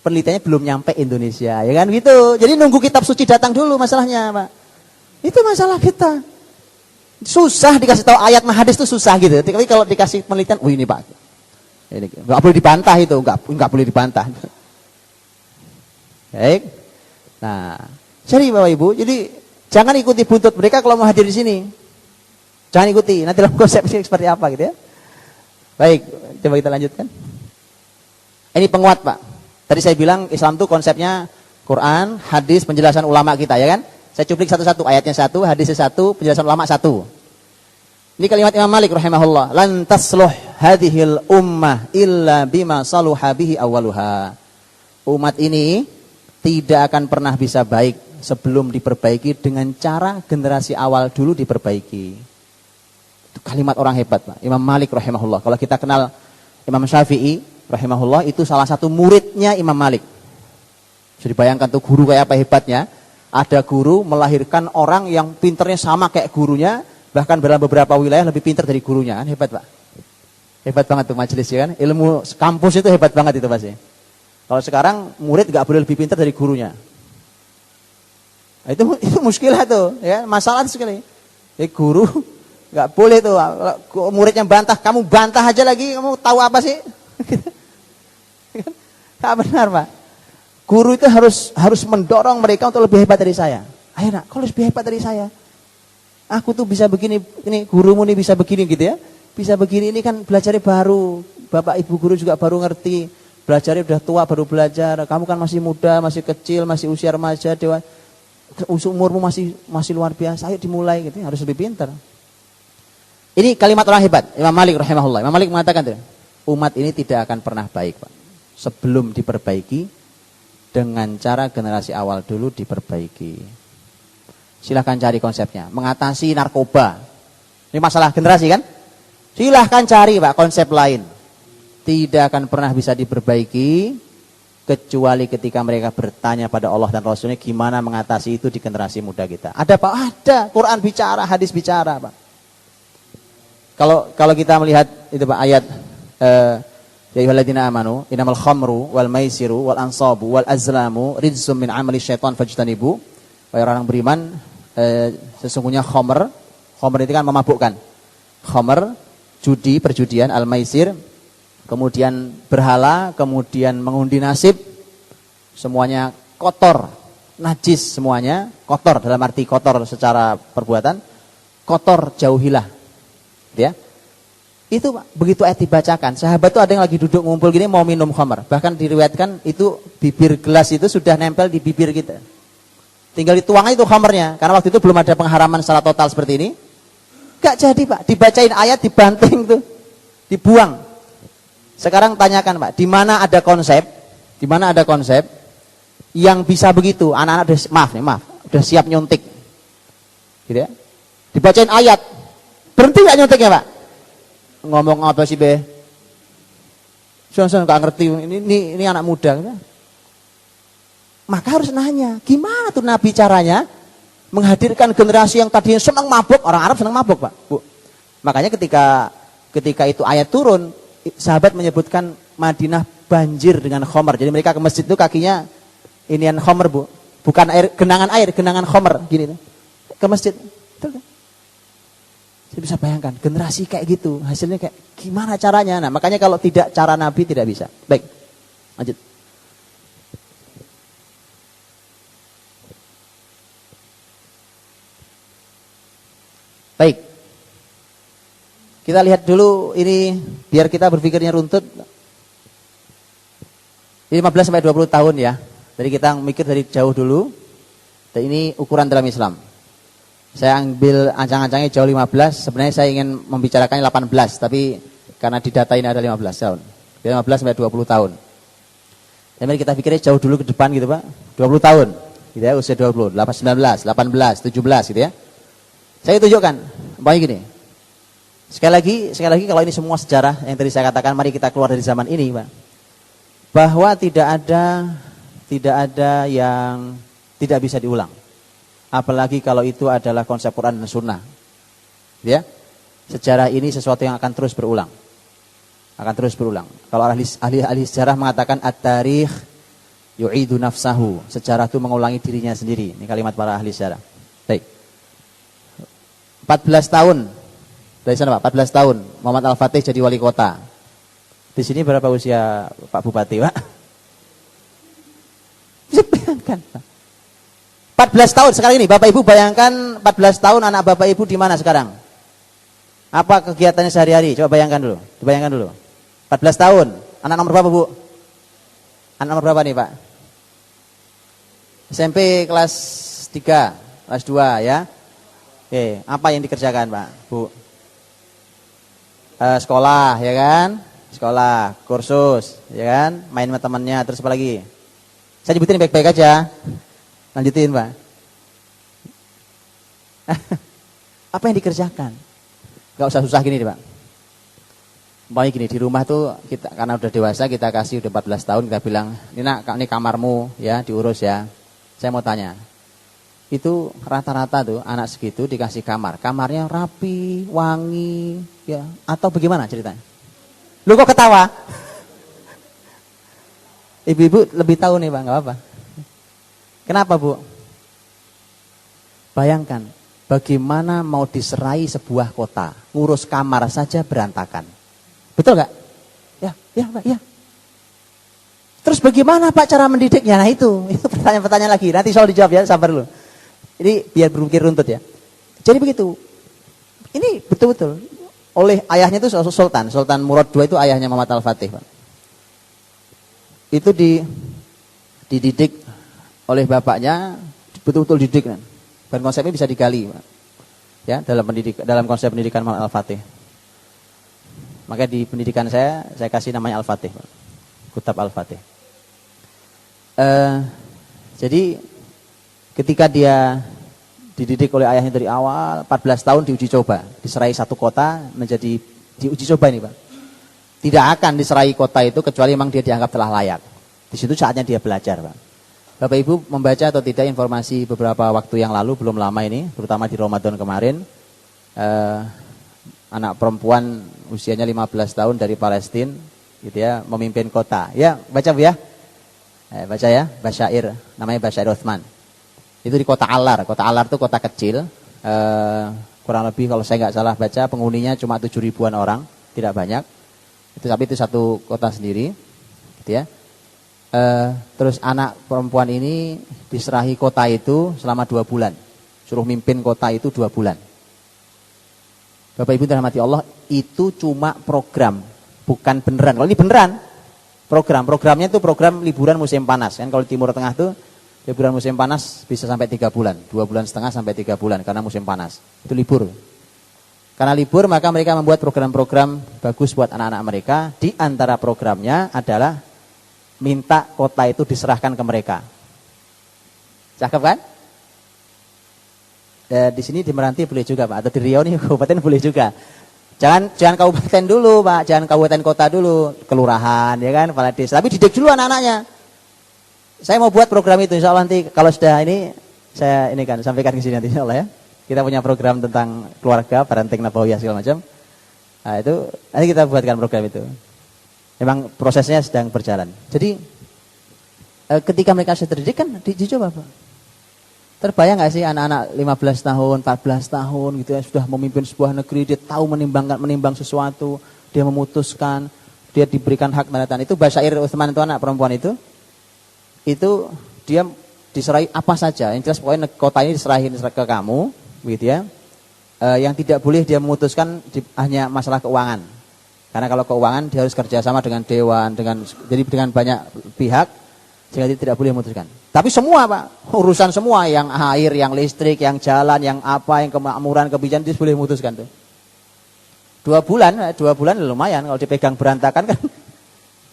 Penelitiannya belum nyampe Indonesia, ya kan gitu. Jadi nunggu kitab suci datang dulu masalahnya, Pak. Itu masalah kita. Susah dikasih tahu ayat hadis itu susah gitu. Tapi kalau dikasih penelitian, ini Pak. Ini enggak boleh dibantah itu, enggak boleh dibantah. Baik. Nah, jadi Bapak Ibu, jadi jangan ikuti buntut mereka kalau mau hadir di sini. Jangan ikuti, nanti dalam konsep ini seperti apa gitu ya. Baik, coba kita lanjutkan. Ini penguat, Pak. Tadi saya bilang Islam itu konsepnya Quran, hadis, penjelasan ulama kita, ya kan? Saya cuplik satu-satu, ayatnya satu, hadisnya satu, penjelasan ulama satu. Ini kalimat Imam Malik rahimahullah, lan tasluh hadhil ummah illa bima saluha bihi awaluha. Umat ini tidak akan pernah bisa baik sebelum diperbaiki dengan cara generasi awal dulu diperbaiki. Itu kalimat orang hebat, Pak. Imam Malik rahimahullah. Kalau kita kenal Imam Syafi'i rahimahullah, itu salah satu muridnya Imam Malik. Bisa dibayangkan tuh guru kayak apa hebatnya. Ada guru melahirkan orang yang pinternya sama kayak gurunya, bahkan dalam beberapa wilayah lebih pintar dari gurunya, kan hebat, Pak. Hebat banget tuh majelis, ya kan? Ilmu kampus itu hebat banget itu pasti. Kalau sekarang murid nggak boleh lebih pintar dari gurunya. Nah, itu muskilah tuh, ya, masalah sekali. Guru nggak boleh tuh, muridnya bantah, kamu bantah aja lagi, kamu tahu apa sih? Nggak benar, Pak. Guru itu harus mendorong mereka untuk lebih hebat dari saya. Ayo nak, kau lebih hebat dari saya. Aku tuh bisa begini, ini gurumu nih bisa begini gitu ya. Bisa begini, ini kan belajarnya baru. Bapak ibu guru juga baru ngerti. Belajarnya udah tua baru belajar. Kamu kan masih muda, masih kecil, masih usia remaja, dewasa. Umurmu masih luar biasa. Ayo dimulai gitu, harus lebih pintar. Ini kalimat orang hebat, Imam Malik rahimahullah. Imam Malik mengatakan tuh, umat ini tidak akan pernah baik, Pak, sebelum diperbaiki dengan cara generasi awal dulu diperbaiki. Silahkan cari konsepnya. Mengatasi narkoba. Ini masalah generasi kan? Silahkan cari, Pak, konsep lain. Tidak akan pernah bisa diperbaiki kecuali ketika mereka bertanya pada Allah dan Rasulnya gimana mengatasi itu di generasi muda kita. Ada, Pak? Ada. Quran bicara, hadis bicara, Pak. Kalau kita melihat itu, Pak, ayat ya ayyuhalladzina amanu innamal khamru wal maisiru wal ansabu wal azlamu rijsum min amali syaitan fajtanibu. Wahai orang beriman, sesungguhnya khamr itu kan memabukkan. Khamr, judi, perjudian, al-maisir, kemudian berhala, kemudian mengundi nasib, semuanya kotor, najis semuanya, kotor dalam arti kotor secara perbuatan, kotor jauhilah. Ya. Itu begitu ayat dibacakan, sahabat tuh ada yang lagi duduk ngumpul gini mau minum khamar. Bahkan diriwayatkan itu bibir gelas itu sudah nempel di bibir kita. Tinggal dituang itu khamarnya, karena waktu itu belum ada pengharaman secara total seperti ini. Gak jadi Pak, dibacain ayat dibanting tuh, dibuang. Sekarang tanyakan Pak, di mana ada konsep yang bisa begitu? Anak-anak udah udah siap nyuntik, gitu ya? Dibacain ayat, berhenti nggak nyuntiknya Pak? Ngomong apa sih be? Soalnya nggak ngerti, ini anak muda. Gitu. Maka harus nanya, gimana tuh Nabi caranya menghadirkan generasi yang tadinya senang mabuk, orang Arab senang mabuk Pak, Bu. Makanya ketika itu ayat turun, sahabat menyebutkan Madinah banjir dengan khamar. Jadi mereka ke masjid itu kakinya inian khamar Bu, bukan genangan khamar gini tuh. Ke masjid. Betul kan? Saya bisa bayangkan generasi kayak gitu, hasilnya kayak gimana caranya. Nah, makanya kalau tidak cara Nabi tidak bisa. Baik. Lanjut. Baik. Kita lihat dulu ini biar kita berpikirnya runtut. 15 sampai 20 tahun ya. Jadi kita mikir dari jauh dulu. Dan ini ukuran dalam Islam. Saya ambil ancang-ancangnya jauh 15, sebenarnya saya ingin membicarakannya 18, tapi karena di data ini ada 15 tahun. 15 sampai 20 tahun. Dan mari kita pikirnya jauh dulu ke depan gitu Pak. 20 tahun. Gitu ya, usia 20, 19, 18, 17 gitu ya. Saya tunjukkan, pokoknya gini. Sekali lagi kalau ini semua sejarah yang tadi saya katakan, mari kita keluar dari zaman ini, Pak. Bahwa tidak ada yang tidak bisa diulang. Apalagi kalau itu adalah konsep Quran dan Sunnah. Ya. Sejarah ini sesuatu yang akan terus berulang. Kalau ahli sejarah mengatakan at-tarikh yu'idu nafsahu. Sejarah itu mengulangi dirinya sendiri. Ini kalimat para ahli sejarah. Baik. 14 tahun. Dari sana Pak, 14 tahun Muhammad Al-Fatih jadi wali kota. Di sini berapa usia Pak Bupati, Pak? Bisa bayangkan, Pak. 14 tahun sekarang ini, Bapak Ibu bayangkan 14 tahun anak Bapak Ibu di mana sekarang? Apa kegiatannya sehari-hari? Coba bayangkan dulu. 14 tahun. Anak nomor berapa, Bu? Anak nomor berapa nih, Pak? SMP kelas 3, kelas 2 ya. Oke, apa yang dikerjakan, Pak, Bu? Sekolah, ya kan? Sekolah, kursus, ya kan? Main sama temannya, terus apa lagi? Saya nyebutin baik-baik aja. Lanjutin, Pak. Apa yang dikerjakan? Gak usah susah gini, Pak. Pokoknya gini, di rumah tuh kita karena udah dewasa, kita kasih udah 14 tahun, kita bilang, "Ini Nak, ini kamarmu ya, diurus ya." Saya mau tanya. Itu rata-rata tuh anak segitu dikasih kamar. Kamarnya rapi, wangi, ya, atau bagaimana ceritanya? Lu kok ketawa? Ibu-ibu lebih tahu nih, Pak, enggak apa-apa. Kenapa, Bu? Bayangkan, bagaimana mau diserai sebuah kota, ngurus kamar saja berantakan. Betul enggak? Ya, Pak, ya. Terus bagaimana Pak cara mendidiknya? Nah itu pertanyaan-pertanyaan lagi. Nanti soal dijawab ya, sabar dulu. Ini biar berpikir runtut ya. Jadi begitu. Ini betul-betul oleh ayahnya itu Sultan Murad II itu ayahnya Muhammad Al-Fatih, Pak. Itu dididik oleh bapaknya, betul-betul dididik kan. Dan konsepnya bisa digali, Pak. Ya, dalam konsep pendidikan Muhammad Al-Fatih. Maka di pendidikan saya kasih namanya Al-Fatih, Pak. Kutab Al-Fatih. Jadi ketika dia dididik oleh ayahnya dari awal, 14 tahun diuji coba, diserai satu kota menjadi diuji coba ini, Pak. Tidak akan diserai kota itu kecuali memang dia dianggap telah layak. Di situ saatnya dia belajar, Pak. Bapak Ibu membaca atau tidak informasi beberapa waktu yang lalu, belum lama ini, terutama di Ramadan kemarin, anak perempuan usianya 15 tahun dari Palestina, gitu ya, memimpin kota. Ya, baca Bu ya. Baca ya, Basyair, namanya Basyair Uthman. Itu di kota Alar. Kota Alar itu kota kecil, kurang lebih kalau saya nggak salah baca penghuninya cuma 7 ribuan orang, tidak banyak. Tapi itu satu kota sendiri, gitu ya. Terus anak perempuan ini diserahi kota itu selama 2 bulan, suruh mimpin kota itu 2 bulan. Bapak Ibu dirahmati Allah, itu cuma program, bukan beneran. Kalau ini beneran, programnya itu program liburan musim panas. Kan kalau di Timur Tengah tuh liburan musim panas bisa sampai 3 bulan, 2,5 bulan sampai 3 bulan karena musim panas. Itu libur. Karena libur maka mereka membuat program-program bagus buat anak-anak mereka. Di antara programnya adalah minta kota itu diserahkan ke mereka. Cakep kan? Di sini di Meranti boleh juga Pak, atau di Riau nih kabupaten boleh juga. Jangan kabupaten dulu Pak, jangan kabupaten kota dulu, kelurahan ya kan, kepala desa. Tapi didik dulu anak-anaknya. Saya mau buat program itu, insya Allah nanti kalau sudah ini saya ini kan sampaikan ke sini nanti insya Allah ya. Kita punya program tentang keluarga, parenting nabawiyah segala macam. Nah itu nanti kita buatkan program itu. Memang prosesnya sedang berjalan. Jadi ketika mereka sudah terdidik kan dicoba Pak. Terbayang nggak sih anak-anak 15 tahun, 14 tahun gitu ya sudah memimpin sebuah negeri, dia tahu menimbang sesuatu, dia memutuskan, dia diberikan hak tanda tangan. Itu Basyair Utsman itu anak perempuan itu dia diserahi apa saja. Yang jelas pokoknya kota ini diserahin ke kamu, begitu ya. Yang tidak boleh dia memutuskan hanya masalah keuangan. Karena kalau keuangan dia harus kerjasama dengan dewan, jadi dengan banyak pihak, sehingga dia tidak boleh memutuskan. Tapi semua Pak, urusan semua, yang air, yang listrik, yang jalan, yang apa, yang kemakmuran, kebijakan dia boleh memutuskan tuh. 2 bulan lumayan kalau dipegang berantakan kan.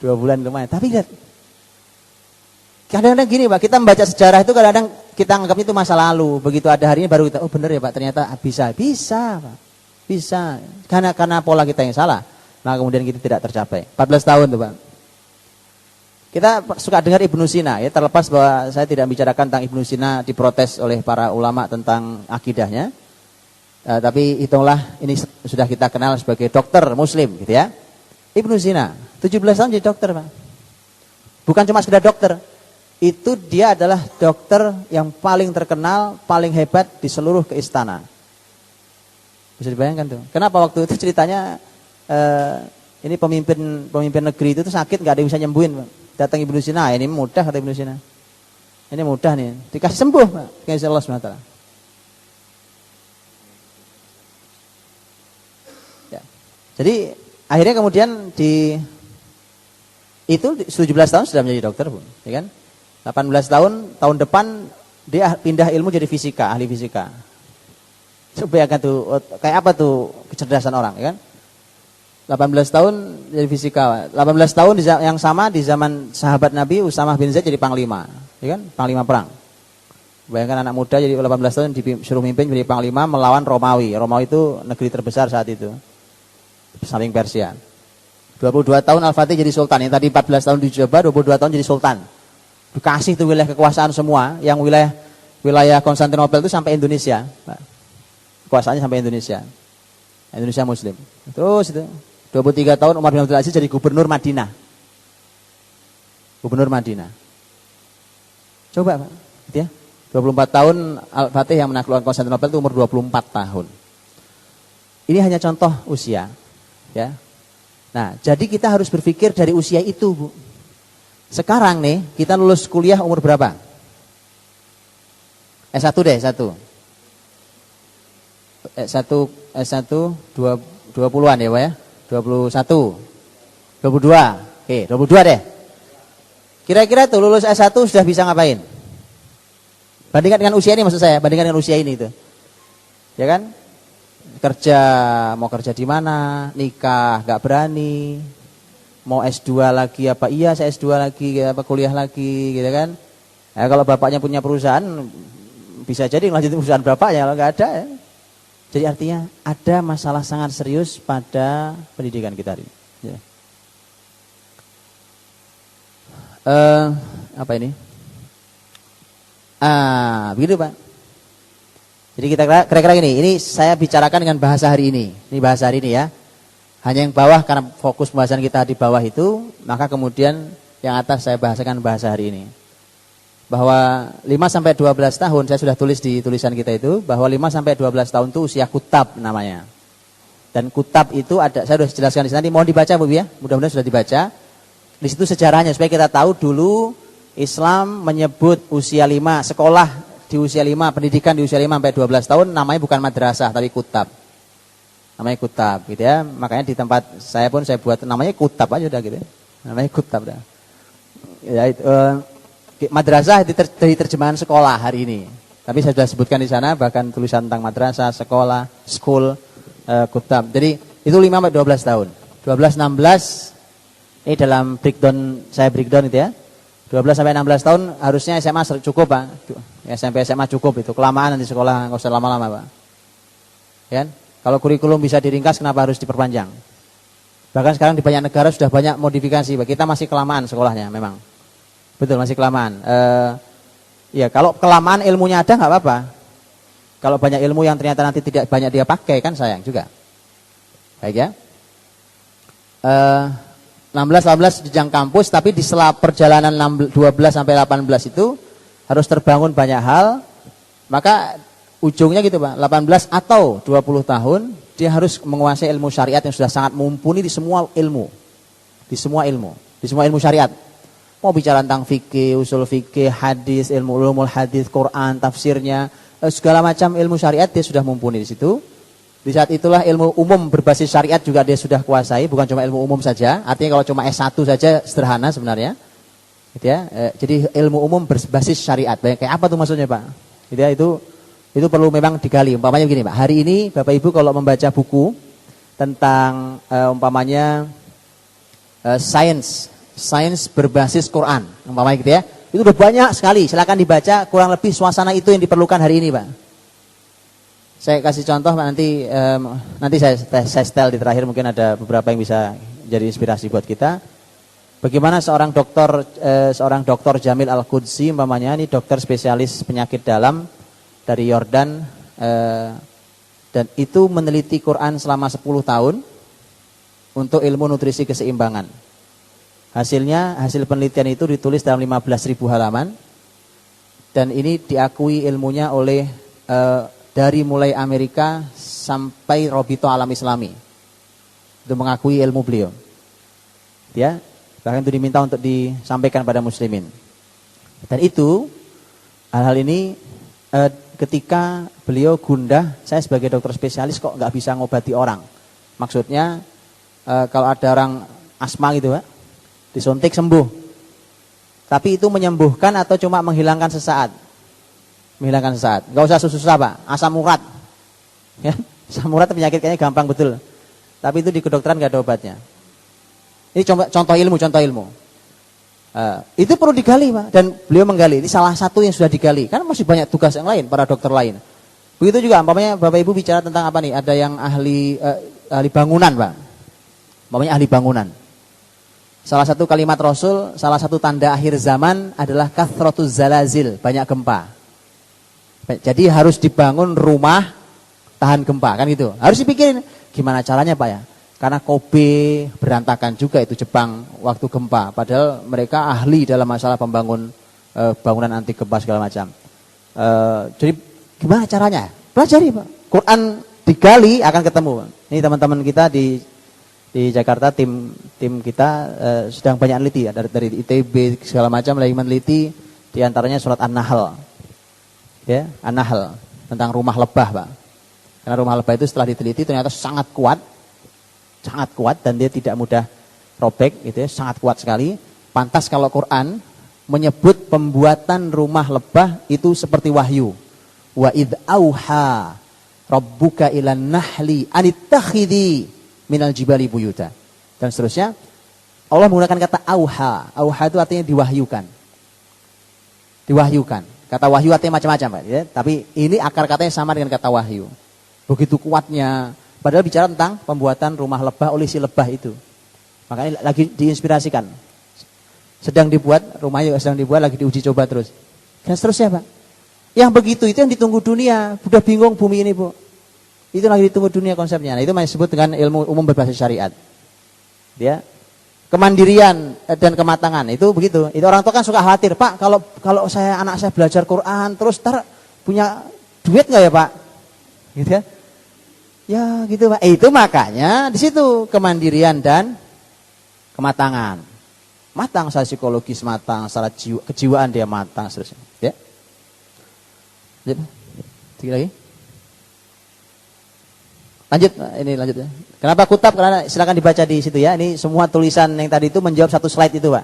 2 bulan lumayan. Tapi lihat, kadang-kadang gini Pak, kita membaca sejarah itu kadang-kadang kita anggap itu masa lalu. Begitu ada hari ini baru kita, oh benar ya Pak, ternyata bisa Pak. Bisa. Karena pola kita yang salah. Nah kemudian kita tidak tercapai. 14 tahun tuh Pak. Kita suka dengar Ibnu Sina ya, terlepas bahwa saya tidak bicarakan tentang Ibnu Sina diprotes oleh para ulama tentang akidahnya. Tapi hitunglah ini sudah kita kenal sebagai dokter muslim gitu ya. Ibnu Sina 17 tahun jadi dokter Pak. Bukan cuma sekedar dokter. Itu dia adalah dokter yang paling terkenal, paling hebat di seluruh keistana. Bisa dibayangkan tuh. Kenapa waktu itu ceritanya ini pemimpin negeri itu tuh sakit nggak ada yang bisa nyembuhin Pak. Datang Ibnu Sina, ini mudah kata Ibnu Sina. Ini mudah nih, dikasih sembuh Pak. Dikasih Allah SWT. Ya. Jadi akhirnya kemudian itu 17 tahun sudah menjadi dokter pun, ya kan? 18 tahun depan dia pindah ilmu jadi fisika, ahli fisika. Supaya kan tuh kayak apa tuh kecerdasan orang, ya kan? 18 tahun jadi fisika. 18 tahun yang sama di zaman sahabat Nabi Usamah bin Zaid jadi panglima, ya kan? Panglima perang. Bayangkan anak muda jadi 18 tahun disuruh mimpin jadi panglima melawan Romawi. Romawi itu negeri terbesar saat itu. Samping Persia. 22 tahun Al-Fatih jadi sultan. Yang tadi 14 tahun dicoba, 22 tahun jadi sultan. Dikasih tuh wilayah kekuasaan semua, yang wilayah Konstantinopel itu sampai Indonesia. Kekuasaannya sampai Indonesia. Indonesia Muslim. Terus itu 23 tahun Umar bin Abdul Aziz jadi gubernur Madinah. Gubernur Madinah. Coba Pak, gitu ya. 24 tahun Al-Fatih yang menaklukkan Konstantinopel itu umur 24 tahun. Ini hanya contoh usia, ya. Nah, jadi kita harus berpikir dari usia itu, Bu. Sekarang nih, kita lulus kuliah umur berapa? S1 deh, S1 20-an ya Pak ya? 21, 22, oke 22 deh. Kira-kira tuh lulus S1 sudah bisa ngapain? Bandingkan dengan usia ini maksud saya, bandingkan dengan usia ini itu. Ya kan? Mau kerja di mana? Nikah nggak berani. Mau S2 lagi apa? Iya, saya S2 lagi, apa kuliah lagi gitu kan. Nah, kalau bapaknya punya perusahaan bisa jadi lanjutin perusahaan bapaknya, kalau nggak ada ya. Jadi artinya ada masalah sangat serius pada pendidikan kita hari ini. Ya. Apa ini? Begitu Pak. Jadi kita kira-kira ini saya bicarakan dengan bahasa hari ini. Ini bahasa hari ini ya. Hanya yang bawah karena fokus pembahasan kita di bawah itu, maka kemudian yang atas saya bahasakan bahasa hari ini. Bahwa 5-12 tahun, saya sudah tulis di tulisan kita itu, bahwa 5-12 tahun itu usia kutab namanya. Dan kutab itu ada, saya sudah jelaskan di sana, mohon dibaca Bu ya, mudah-mudahan sudah dibaca. Di situ sejarahnya, supaya kita tahu dulu Islam menyebut usia 5, sekolah di usia 5, pendidikan di usia 5-12 tahun, namanya bukan madrasah, tapi kutab. Namanya kutab gitu ya. Makanya di tempat saya pun saya buat namanya kutab aja udah gitu. Namanya kutab dah. Ya itu madrasah dari terjemahan sekolah hari ini. Tapi saya sudah sebutkan di sana bahkan tulisan tentang madrasah, sekolah, school, kutab. Jadi itu 5 sampai 12 tahun. 12 16 ini dalam breakdown itu ya. 12 sampai 16 tahun harusnya SMA cukup, Pak. SMP SMA cukup itu. Kelamaan nanti sekolah enggak usah lama-lama, Pak. Ya. Kalau kurikulum bisa diringkas, kenapa harus diperpanjang? Bahkan sekarang di banyak negara sudah banyak modifikasi. Kita masih kelamaan sekolahnya memang. Betul, masih kelamaan. Ya, kalau kelamaan ilmunya ada nggak apa-apa. Kalau banyak ilmu yang ternyata nanti tidak banyak dia pakai, kan sayang juga. Baik ya. 16-18 jenjang kampus, tapi di sela perjalanan 12 sampai 18 itu harus terbangun banyak hal. Maka ujungnya gitu Pak, 18 atau 20 tahun dia harus menguasai ilmu syariat yang sudah sangat mumpuni di semua ilmu. Di semua ilmu syariat. Mau bicara tentang fikih, usul fikih, hadis, ilmu ulumul hadis, Quran, tafsirnya, segala macam ilmu syariat dia sudah mumpuni di situ. Di saat itulah ilmu umum berbasis syariat juga dia sudah kuasai, bukan cuma ilmu umum saja. Artinya kalau cuma S1 saja sederhana sebenarnya. Gitu ya. Jadi ilmu umum berbasis syariat. Kayak apa tuh maksudnya Pak? Gitu ya, itu perlu memang digali. Umpamanya begini Pak, hari ini Bapak Ibu kalau membaca buku tentang umpamanya sains berbasis Quran, umpamanya gitu ya, itu udah banyak sekali, silakan dibaca, kurang lebih suasana itu yang diperlukan hari ini Pak. Saya kasih contoh Pak, nanti saya setel di terakhir, mungkin ada beberapa yang bisa jadi inspirasi buat kita. Bagaimana seorang dokter Jamil Al-Qudsi, umpamanya ini dokter spesialis penyakit dalam dari Yordan, dan itu meneliti Quran selama 10 tahun untuk ilmu nutrisi keseimbangan. Hasil penelitian itu ditulis dalam 15.000 halaman, dan ini diakui ilmunya oleh dari mulai Amerika sampai Robito Alam Islami, itu mengakui ilmu beliau. Ya, bahkan itu diminta untuk disampaikan pada muslimin. Dan itu hal-hal ini ketika beliau gundah, saya sebagai dokter spesialis kok nggak bisa ngobati orang. Maksudnya kalau ada orang asma gitu Pak, disuntik sembuh. Tapi itu menyembuhkan atau cuma menghilangkan sesaat? Menghilangkan sesaat. Nggak usah susah Pak, asam urat. Ya, asam urat penyakit kayaknya gampang betul. Tapi itu di kedokteran nggak ada obatnya. Ini contoh ilmu. Itu perlu digali Pak, dan beliau menggali. Ini salah satu yang sudah digali. Kan masih banyak tugas yang lain para dokter lain. Begitu juga umpamanya Bapak Ibu bicara tentang apa nih? Ada yang ahli bangunan Pak. Umpamanya ahli bangunan. Salah satu kalimat Rasul, salah satu tanda akhir zaman adalah kathratuz zalazil, banyak gempa. Jadi harus dibangun rumah tahan gempa, kan gitu. Harus dipikirin gimana caranya Pak ya. Karena Kobe berantakan juga itu Jepang waktu gempa. Padahal mereka ahli dalam masalah bangunan anti gempa segala macam. Jadi gimana caranya? Pelajari Pak. Quran digali akan ketemu. Ini teman-teman kita di Jakarta, tim kita sedang banyak meneliti ya, dari ITB segala macam lagi meneliti, diantaranya surat An-Nahl. Ya, An-Nahl tentang rumah lebah Pak. Karena rumah lebah itu setelah diteliti ternyata sangat kuat dan dia tidak mudah robek gitu ya, sangat kuat sekali. Pantas kalau Quran menyebut pembuatan rumah lebah itu seperti wahyu. Wa id auha rabbuka ilan nahli anittakhidhi minal jibali buyuta. Dan seterusnya. Allah menggunakan kata auha. Auha itu artinya diwahyukan. Diwahyukan. Kata wahyu artinya macam-macam Pak ya. Tapi ini akar katanya sama dengan kata wahyu. Begitu kuatnya. Padahal bicara tentang pembuatan rumah lebah oleh si lebah itu. Makanya lagi diinspirasikan. Sedang dibuat, rumahnya sedang dibuat, lagi diuji coba terus. Dan seterusnya Pak. Yang begitu itu yang ditunggu dunia. Udah bingung bumi ini Bu. Itu lagi ditunggu dunia konsepnya. Nah, itu masih disebut dengan ilmu umum berbasis syariat. Ya. Kemandirian dan kematangan itu begitu. Itu orang tua kan suka khawatir, Pak, kalau anak saya belajar Quran terus ntar punya duit nggak ya Pak? Gitu ya. Ya gitu Pak. Itu makanya di situ kemandirian dan kematangan. Matang secara psikologis, matang secara kejiwaan dia matang seterusnya. Ya. Sedikit lagi. Lanjut, ini lanjut ya. Kenapa kutab? Karena silakan dibaca di situ ya. Ini semua tulisan yang tadi itu menjawab satu slide itu, Pak.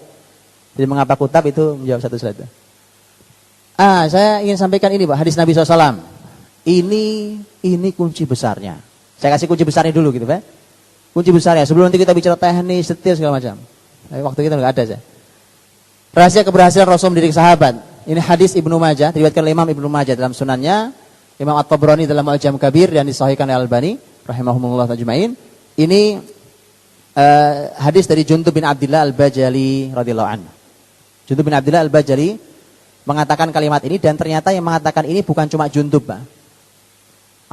Jadi mengapa kutab itu menjawab satu slide itu. Saya ingin sampaikan ini, Pak, hadis Nabi SAW. Ini kunci besarnya. Saya kasih kunci besarnya dulu gitu, Pak. Kunci besarnya. Sebelum nanti kita bicara teknis, detail segala macam. Waktu kita nggak ada saya. Rahasia keberhasilan Rasul mendidik sahabat. Ini hadis Ibnu Majah, diriwayatkan oleh Imam Ibnu Majah dalam sunannya, Imam At-Tabrani dalam Al-Jam Kabir dan disahihkan oleh Al-Albani rahimahumullah tajma'in. Ini hadis dari Jundub bin Abdillah Al-Bajali radhiyallahu anhu. Jundub bin Abdillah Al-Bajali mengatakan kalimat ini, dan ternyata yang mengatakan ini bukan cuma Jundub, Pak.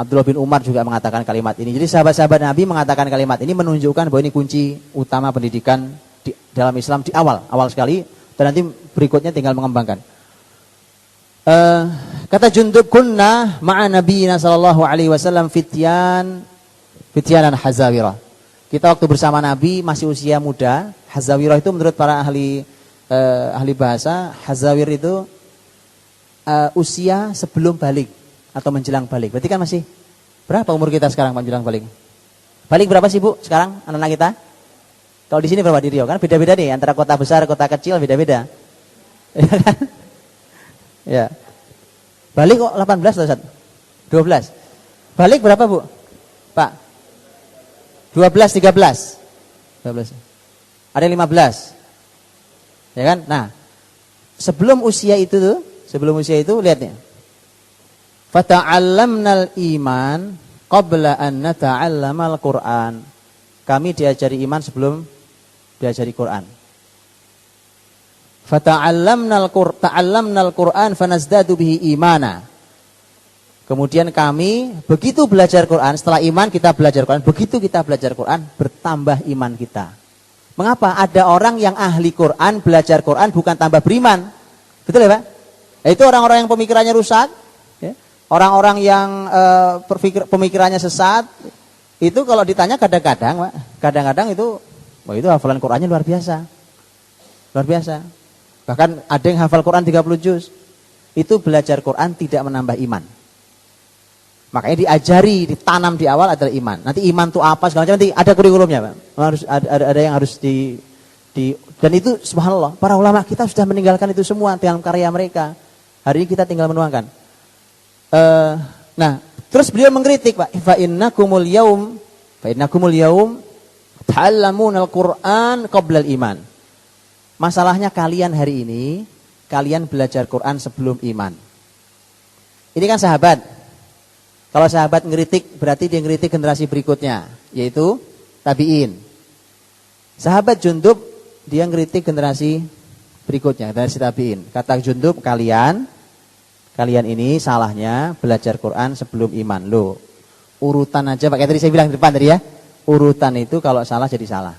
Abdullah bin Umar juga mengatakan kalimat ini. Jadi sahabat-sahabat Nabi mengatakan kalimat ini menunjukkan bahwa ini kunci utama pendidikan dalam Islam di awal sekali, dan nanti berikutnya tinggal mengembangkan. Kata Jundub, kunna ma'a nabiyina sallallahu alaihi wasallam fityanan hazawirah. Kita waktu bersama Nabi masih usia muda. Hazawirah itu menurut para ahli bahasa, hazawir itu usia sebelum balik atau menjelang balik. Berarti kan masih berapa umur kita sekarang menjelang balik? Balik berapa sih, Bu, sekarang anak-anak kita? Kalau di sini berapa di Riau? Kan beda-beda nih, antara kota besar, kota kecil beda-beda. Ya kan? Ya. Balik kok 18 atau 12? Balik berapa, Bu? Pak? 12, 13. 12. Ada yang 15. Ya kan? Nah, sebelum usia itu lihat nih. Fata'allamnal iman qabla an nata'allamal Qur'an. Kami diajari iman sebelum diajari Quran. Fata'allamnal Qur'an fanazdadu bihi imana. Kemudian kami begitu belajar Quran, setelah iman kita belajar Quran, begitu kita belajar Quran bertambah iman kita. Mengapa? Ada orang yang ahli Quran, belajar Quran bukan tambah beriman. Betul ya, Pak? Itu orang-orang yang pemikirannya rusak, ya. Orang-orang yang pemikirannya sesat. Itu kalau ditanya kadang-kadang itu, itu hafalan Qurannya luar biasa. Luar biasa. Bahkan ada yang hafal Quran 30 juz. Itu belajar Quran tidak menambah iman. Makanya diajari, ditanam di awal adalah iman. Nanti iman itu apa segala macam, nanti ada kurikulumnya, Pak. Ada yang harus dan itu subhanallah, para ulama kita sudah meninggalkan itu semua dalam karya mereka. Hari ini kita tinggal menuangkan. Nah, terus beliau mengkritik, Pak. Fa innakumul yaum ta'allamunal Qur'an qabla al-iman. Masalahnya kalian hari ini, kalian belajar Quran sebelum iman. Ini kan sahabat. Kalau sahabat ngeritik, berarti dia ngeritik generasi berikutnya, yaitu tabi'in. Sahabat Jundub, dia ngeritik generasi berikutnya, generasi tabi'in. Kata Jundub, kalian ini salahnya belajar Quran sebelum iman. Loh, urutan aja, Pak, kayak tadi saya bilang di depan tadi ya. Urutan itu kalau salah jadi salah.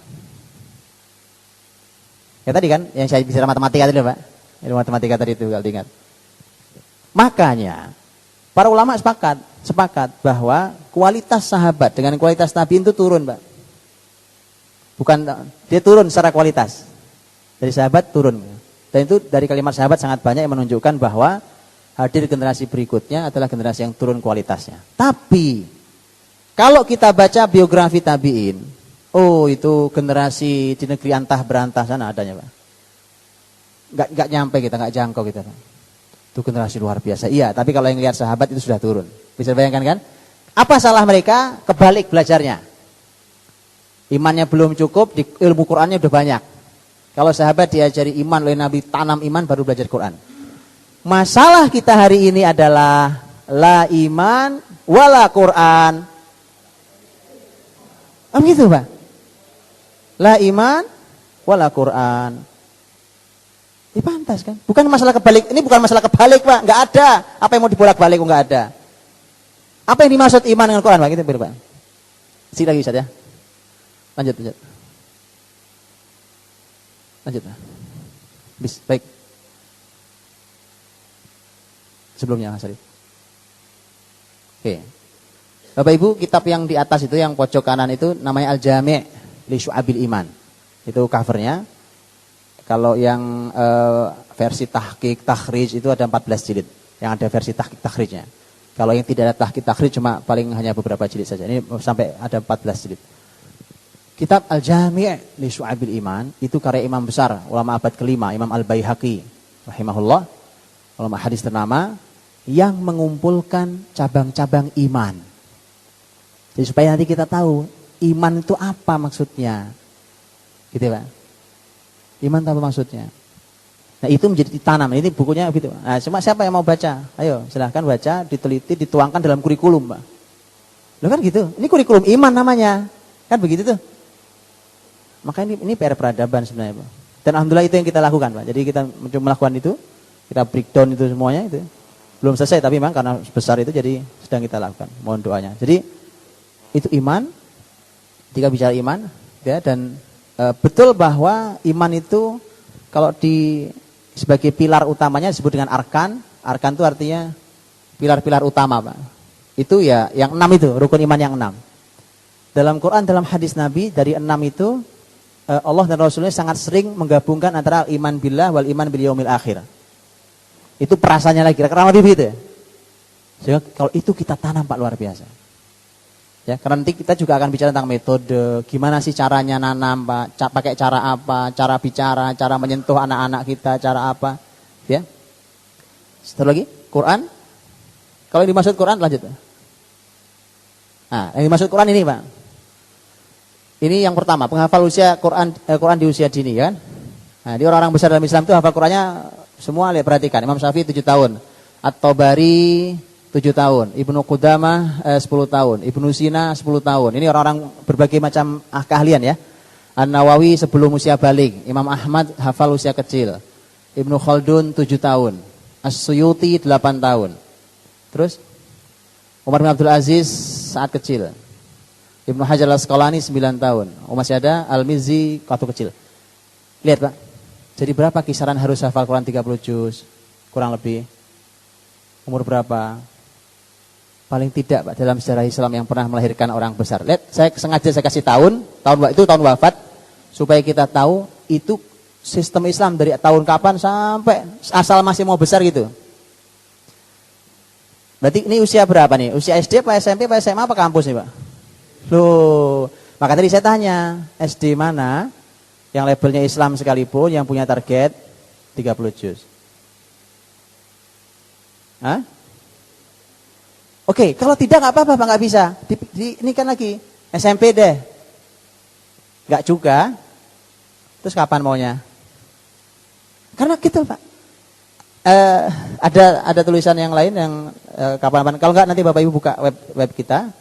Ya tadi kan, yang saya bicara matematika tadi, Pak. Ilmu matematika tadi itu, kalau diingat. Makanya, para ulama sepakat bahwa kualitas sahabat dengan kualitas tabi'in itu turun, Pak. Bukan, dia turun secara kualitas. Dari sahabat turun. Dan itu dari kalimat sahabat sangat banyak yang menunjukkan bahwa hadir generasi berikutnya adalah generasi yang turun kualitasnya. Tapi, kalau kita baca biografi tabi'in, itu generasi di negeri antah berantah sana adanya, Pak. Enggak nyampe kita, enggak jangkau kita, Pak. Itu generasi luar biasa. Iya, tapi kalau yang lihat sahabat itu sudah turun. Bisa bayangkan kan? Apa salah mereka? Kebalik belajarnya. Imannya belum cukup, di ilmu Qur'annya udah banyak. Kalau sahabat diajari iman oleh Nabi, tanam iman baru belajar Qur'an. Masalah kita hari ini adalah la iman wala Qur'an. Gitu, Pak. La iman wala Qur'an. Dipantas kan? Bukan masalah kebalik. Ini bukan masalah kebalik, Pak. Enggak ada. Apa yang mau dibolak-balik enggak ada. Apa yang dimaksud iman dengan Quran, Pak? Gitu, Pak. Sini lagi, Ustaz ya. Lanjut. Lanjut, Pak. Baik. Sebelumnya, Mas Arif. Oke. Bapak Ibu, kitab yang di atas itu, yang pojok kanan itu namanya Al-Jami' li Syu'abil Iman. Itu covernya. Kalau yang versi tahqiq, takhrij itu ada 14 jilid. Yang ada versi tahqiq, takhrijnya. Kalau yang tidak ada tahqiq takhrij cuma paling hanya beberapa jilid saja. Ini sampai ada 14 jilid. Kitab Al-Jami' li Syu'abil Iman itu karya imam besar ulama abad kelima Imam Al-Baihaqi rahimahullah, ulama hadis ternama yang mengumpulkan cabang-cabang iman. Jadi supaya nanti kita tahu iman itu apa maksudnya. Gitu Pak. Iman itu apa maksudnya? Nah itu menjadi ditanam. Ini bukunya gitu. Nah, cuma siapa yang mau baca? Ayo silahkan baca, diteliti, dituangkan dalam kurikulum Pak. Loh kan gitu. Ini kurikulum iman namanya. Kan begitu tuh. Maka ini PR peradaban sebenarnya Pak. Dan alhamdulillah itu yang kita lakukan Pak. Jadi kita mencoba melakukan itu. Kita breakdown itu semuanya itu. Belum selesai tapi memang karena besar itu jadi sedang kita lakukan. Mohon doanya. Jadi itu iman. Ketika bicara iman ya, dan betul bahwa iman itu kalau sebagai pilar utamanya disebut dengan arkan. Arkan itu artinya pilar-pilar utama Pak. Itu ya yang 6 itu, rukun iman yang 6. Dalam Quran, dalam hadis Nabi dari 6 itu Allah dan Rasulnya sangat sering menggabungkan antara iman billah wal iman bil yaumil akhir. Itu perasaannya lagi, kira-kira lebih gitu. Sehingga kalau itu kita tanam Pak luar biasa. Ya, karena nanti kita juga akan bicara tentang metode, gimana sih caranya nanam Pak, pakai cara apa, cara bicara, cara menyentuh anak-anak kita, cara apa. Ya. Setelah lagi, Quran. Kalau yang dimaksud Quran lanjut. Nah, yang dimaksud Quran ini Pak. Ini yang pertama, penghafal usia Quran di usia dini kan. Nah, di orang-orang besar dalam Islam itu hafal Qurannya semua lihat perhatikan. Imam Syafi'i 7 tahun, At-Tabari 7 tahun, Ibnu Qudamah 10 tahun, Ibnu Sina 10 tahun. Ini orang-orang berbagai macam keahlian ya. An-Nawawi sebelum usia balik, Imam Ahmad hafal usia kecil, Ibnu Khaldun 7 tahun, As-Suyuti 8 tahun. Terus Umar bin Abdul Aziz saat kecil, Ibnu Hajar Al-Asqalani 9 tahun, masih ada Al-Mizzi waktu kecil. Lihat Pak, jadi berapa kisaran harus hafal Quran 30 juz? Kurang lebih. Umur berapa? Paling tidak Pak dalam sejarah Islam yang pernah melahirkan orang besar. Lihat, saya sengaja kasih tahun itu tahun wafat supaya kita tahu itu sistem Islam dari tahun kapan sampai asal masih mau besar gitu. Berarti ini usia berapa nih? Usia SD apa SMP apa SMA apa kampus nih Pak? Loh, maka tadi saya tanya, SD mana yang labelnya Islam sekalipun yang punya target 30 juz? Hah? Oke, kalau tidak nggak apa-apa, nggak bisa. Ini kan lagi SMP deh, nggak juga. Terus kapan maunya? Karena gitu Pak. Ada tulisan yang lain yang kapan-kapan. Kalau nggak nanti Bapak Ibu buka web kita.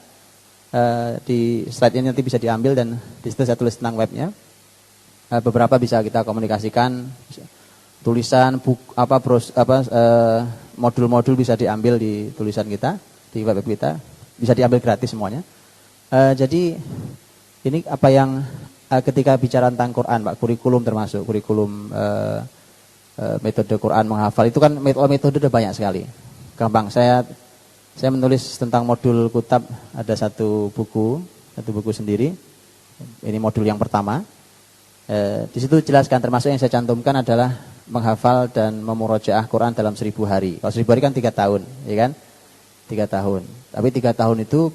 Di slide ini nanti bisa diambil dan di situ saya tulis tentang webnya. Beberapa bisa kita komunikasikan. Tulisan modul-modul bisa diambil di tulisan kita di web kita, bisa diambil gratis semuanya. Jadi ini apa yang ketika bicara tentang Quran Pak, kurikulum termasuk kurikulum metode Quran menghafal itu kan metode ada banyak sekali. Gampang saya menulis tentang modul kutab, ada satu buku sendiri. Ini modul yang pertama. Di situ jelaskan termasuk yang saya cantumkan adalah menghafal dan memurojaah Quran dalam 1000 hari. Kalau 1000 hari kan 3 tahun, ya kan? 3 tahun. Tapi 3 tahun itu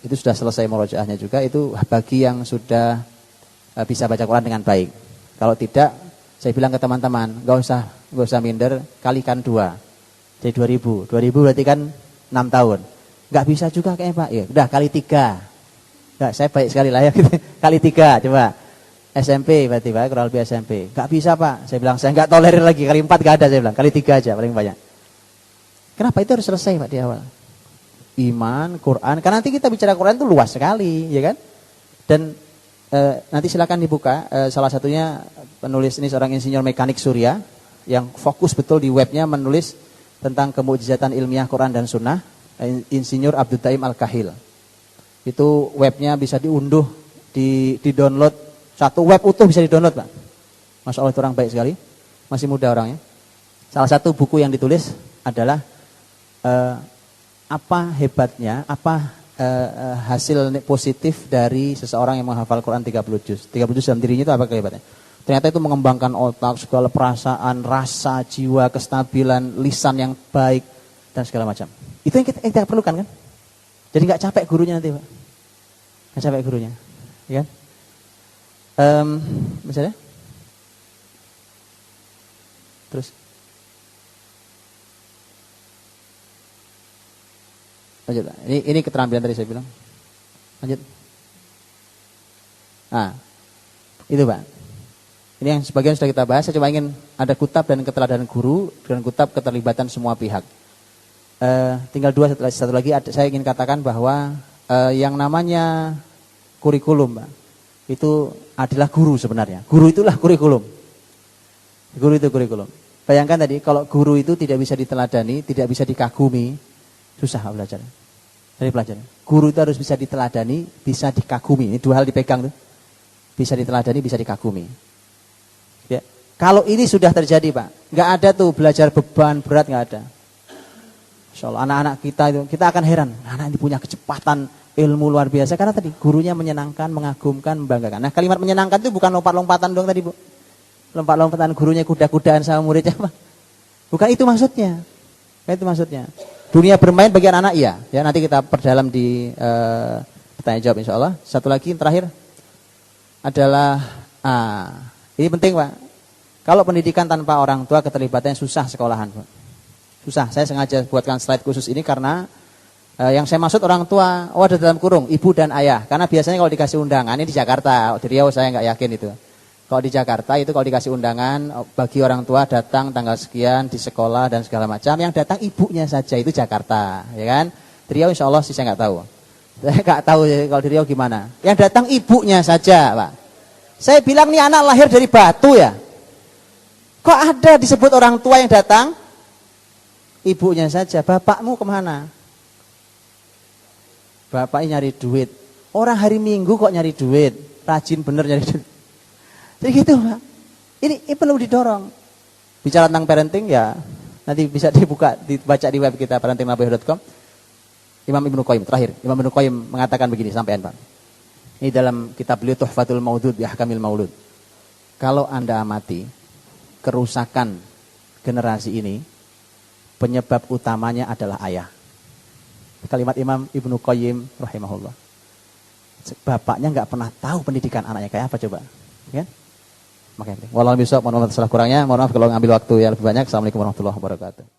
itu sudah selesai murojaahnya juga. Itu bagi yang sudah bisa baca Quran dengan baik. Kalau tidak, saya bilang ke teman-teman, gak usah minder, kalikan 2. Jadi 2000 berarti kan 6 tahun. Gak bisa juga kayaknya Pak. Ya, udah kali 3. Nah, saya baik sekali lah ya. Kali 3 coba. SMP berarti Pak, kurang lebih SMP. Gak bisa Pak. Saya bilang saya gak tolerir lagi. Kali 4 gak ada saya bilang. Kali 3 aja paling banyak. Kenapa itu harus selesai Pak di awal? Iman, Quran. Karena nanti kita bicara Quran itu luas sekali, ya kan? Dan nanti silakan dibuka. Salah satunya penulis ini seorang insinyur mekanik Surya yang fokus betul di webnya menulis tentang kemukjizatan ilmiah Quran dan Sunnah, Insinyur Abdul Taim Al-Kahil. Itu webnya bisa diunduh, di-download, satu web utuh bisa di-download Pak. Masya Allah itu orang baik sekali, masih muda orangnya. Salah satu buku yang ditulis adalah apa hebatnya, hasil positif dari seseorang yang menghafal Quran 30 juz. 30 juz dalam dirinya itu apa kehebatannya? Ternyata itu mengembangkan otak, segala perasaan, rasa, jiwa, kestabilan, lisan yang baik, dan segala macam. Itu yang kita perlukan kan? Jadi nggak capek gurunya nanti, Pak. Nggak capek gurunya, ya kan? Misalnya, terus, lanjut. Ini keterampilan tadi saya bilang. Lanjut. Nah, itu Pak. Ini yang sebagian sudah kita bahas. Saya cuma ingin ada kutab dan keteladanan guru dan kutab keterlibatan semua pihak. Tinggal satu lagi saya ingin katakan bahwa yang namanya kurikulum, Pak, itu adalah guru sebenarnya. Guru itulah kurikulum. Guru itu kurikulum. Bayangkan tadi kalau guru itu tidak bisa diteladani, tidak bisa dikagumi, susah belajar. Dari pelajaran. Guru itu harus bisa diteladani, bisa dikagumi. Ini dua hal dipegang tuh. Bisa diteladani, bisa dikagumi. Ya. Kalau ini sudah terjadi, Pak, nggak ada tuh belajar beban berat, nggak ada. Insyaallah anak-anak kita itu kita akan heran, anak ini punya kecepatan ilmu luar biasa karena tadi gurunya menyenangkan, mengagumkan, membanggakan. Nah, kalimat menyenangkan itu bukan lompat-lompatan dong tadi, Bu. Lompat-lompatan gurunya kuda-kudaan sama muridnya, Pak. Bukan itu maksudnya. Bukan itu maksudnya. Dunia bermain bagi anak-anak iya. Ya, nanti kita perdalam di pertanyaan jawab insyaallah. Satu lagi terakhir adalah ini penting, Pak. Kalau pendidikan tanpa orang tua keterlibatannya susah sekolahan, Pak. Susah, saya sengaja buatkan slide khusus ini karena yang saya maksud orang tua, ada dalam kurung, ibu dan ayah. Karena biasanya kalau dikasih undangan, ini di Jakarta, di Riau saya nggak yakin itu. Kalau di Jakarta itu kalau dikasih undangan, bagi orang tua datang tanggal sekian di sekolah dan segala macam, yang datang ibunya saja, itu Jakarta, ya kan? Di Riau insya Allah sih saya nggak tahu. Saya nggak tahu kalau di Riau gimana. Yang datang ibunya saja, Pak. Saya bilang nih anak lahir dari batu ya. Kok ada disebut orang tua yang datang? Ibunya saja, bapakmu kemana? Bapaknya nyari duit. Orang hari Minggu kok nyari duit? Rajin bener nyari duit. Jadi gitu, Pak. Ini perlu didorong. Bicara tentang parenting ya, nanti bisa dibuka, dibaca di web kita parentingnabawi.com. Imam Ibnu Qayyim terakhir. Imam Ibnu Qayyim mengatakan begini, sampean, Pak. Ini dalam kitab beliau Tuhfatul Maudud bi Ahkamil Maulud. Kalau Anda amati kerusakan generasi ini, penyebab utamanya adalah ayah. Kalimat Imam Ibnu Qayyim rahimahullah. Bapaknya nggak pernah tahu pendidikan anaknya kayak apa coba, ya? Makanya, wallahualam bishawab, mohon maaf salah kurangnya, mohon maaf kalau ngambil waktu yang lebih banyak. Assalamualaikum warahmatullahi wabarakatuh.